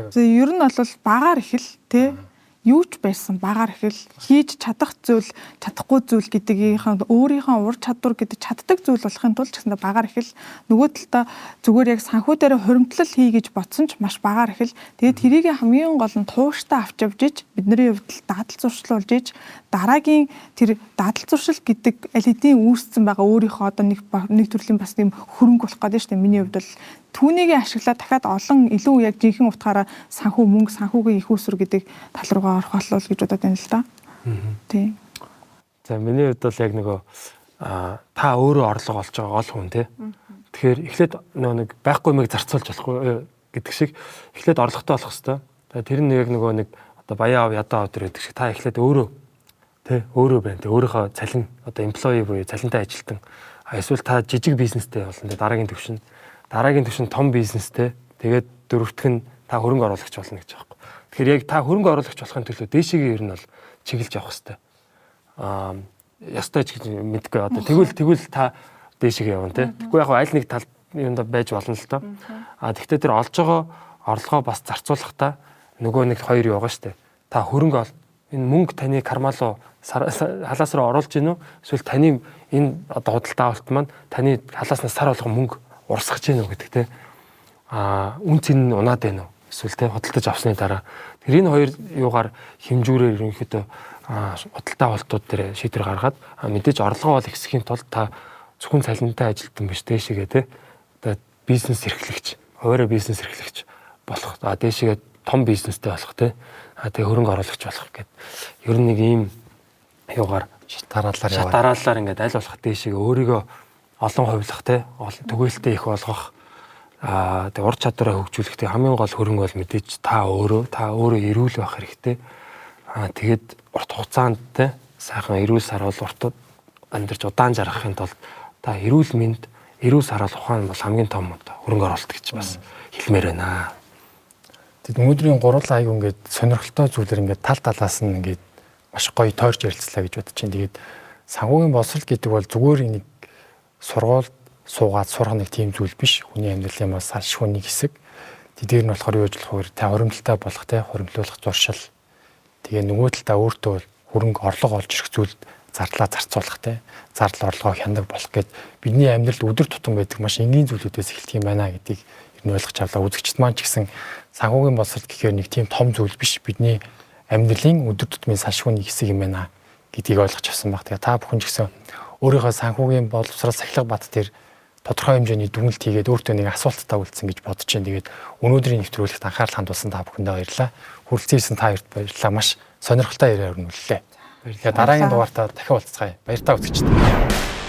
За ер нь бол багаар ихэл тий юу ч байсан багаар ихэл хийж чадах зүйл, чадахгүй зүйл гэдгийнхаа өөрийнхөө ур чадвар гэдэг чаддаг зүйл болохын тулд ч гэсэн багаар ихэл нөгөө талдаа зүгээр яг санхүү дээр хуримтлал хий гэж бодсон ч маш багаар ихэл тэгээд тэрийг хамгийн гол нь тууштай авч явж иж бидний хувьд дадал зуршил болж иж дараагийн тэр дадал зуршил гэдэг аль хэдийн үүссэн байгаа өөрийнхөө одоо нэг төрлийн бас тийм хөрөнгө болох гэдэг шүү дээ. Миний хувьд бол түүнийг ашиглаад дахиад олон илүү яг жинхэнэ утгаараа санхүү мөнгө, санхүүгийн их усүр гэдэг тал руугаа орох болов гэж бодоод байна л да. Тийм. За миний хувьд бол яг нөгөө та өөрөө орлого олж байгаа гол хүн тий. Тэгэхээр эхлээд нөгөө нэг байхгүй юмыг зарцуулж болохгүй гэдэг шиг эхлээд орлоготой болох хэрэгтэй. Тэр нь яг нөгөө нэг одоо баяа ав ядаа ав гэдэг шиг та эхлээд өөрөө тий өөрөө байна. Тий өөрийнхөө цалин одоо employee буюу цалинтай ажилтан эсвэл та жижиг бизнестэй болно. Дараагийн түвшин том бизнестэй. Тэгээд дөрөвтг нь та хөрөнгө оруулагч болно гэж байгаа юм. Тэгэхээр яг та хөрөнгө оруулагч болохын төлөө дээшигээ ер нь бол чиглэж явах хэрэгтэй. Ястай ч гэж мэдгүй одоо тэгвэл та дээшигээ явна тий. Тэгвэл яг аль нэг тал юунд байж болно л доо. Тэгвэл тэр олж байгаа орлогоо бас зарцуулахдаа нөгөө нэг хоёр яваа штэ. Та хөрөнгө энэ мөнгө таны кармалуу халаас руу оруулж гинүү эсвэл таны энэ одоо худалдаа авалт маань таны халааснаас сар болгон мөнгө урсгаж гинүү гэдэг те үн цэн нь унаад байна уу эсвэл те худалдаж авсны дараа тэр энэ хоёр юугаар хэмжүүрээр ерөнхийдөө худалдаа авалтууд дээр шийдвэр гаргаад мэдээж орлогоо бол ихсхийн тулд та зөвхөн цалинтай ажилтан биш дээшигээ те одоо бизнес эрхлэгч хуваарь бизнес эрхлэгч болох дээшигээ том бизнестэй болох те тэгээ хөрөнгө оруулагч болох гэдэг ер нь нэг ийм юугаар шатараалаар ингээд аль болох дээшигээ өөрийгөө олон хувилах те түгээлтэй их болгох тэгээ ур чадвараа хөгжүүлэх те хамгийн гол хөрөнгө бол мэдээж та өөрөө эрүүл байх хэрэгтэй тэгээд урт хугацаанд те сайхан эрүүл сарвал урт амьдарч удаан жаргахын тулд та эрүүл мэнд эрүүл сарвал ухаан бол хамгийн том хөрөнгө оруулалт гэж бас хэлмээр байна. Тэгэд өнөөдрийн гурван аяг ингээд сонирхолтой зүйлэр ингээд тал талаас нь ингээд маш гоё тойрч ярилцлаа гэж бодож байна. Тэгээд санхүүгийн боловсрол гэдэг бол зүгээр нэг сургуульд суугаад сурах нэг тийм зүйл биш. Хүний амьдралын бас ашиг нэг хэсэг. Тэдгээр нь болохоор юу гэж болох вэ? Та хоримтлалтай болох те хоримтлуулах зуршил. Тэгээ нөгөө талдаа өөртөө хөрөнгө орлого олж ирэх зүйлд зардлаа зарцуулах те зардал орлогоо хяндаг болох гэд бидний амьдралд өдөр тутам байдаг маш энгийн зүйлүүдээс эхэлдэг юм байна гэдгийг ер нь ойлгож авлаа. Үзэгчд маань ч гэсэн санхүүгийн боловсрол гэхээр нэг тийм том зүйл биш. Бидний амьдралын өдөр тутмын саншгүй нэг хэсэг юм байна гэдгийг ойлгож авсан баг. Тэгээ та бүхэн ч гэсэн өөрийнхөө санхүүгийн боловсрол сахилга бат дээр тодорхой хэмжээний дүгнэлт хийгээд өөртөө нэг асуулттай үлдсэн гэж бодож байна. Тэгээд өнөөдрийн нэвтрүүлэгт анхаарал хандуулсан та бүхэндээ баярлалаа. Хүрэлцэн ирсэн та хоёрт баярлалаа. Маш сонирхолтой яриа өрнүүллээ. Тэгээд дараагийн дугаартаа дахин уулзцгаая. Баяр та үзэгчдээ.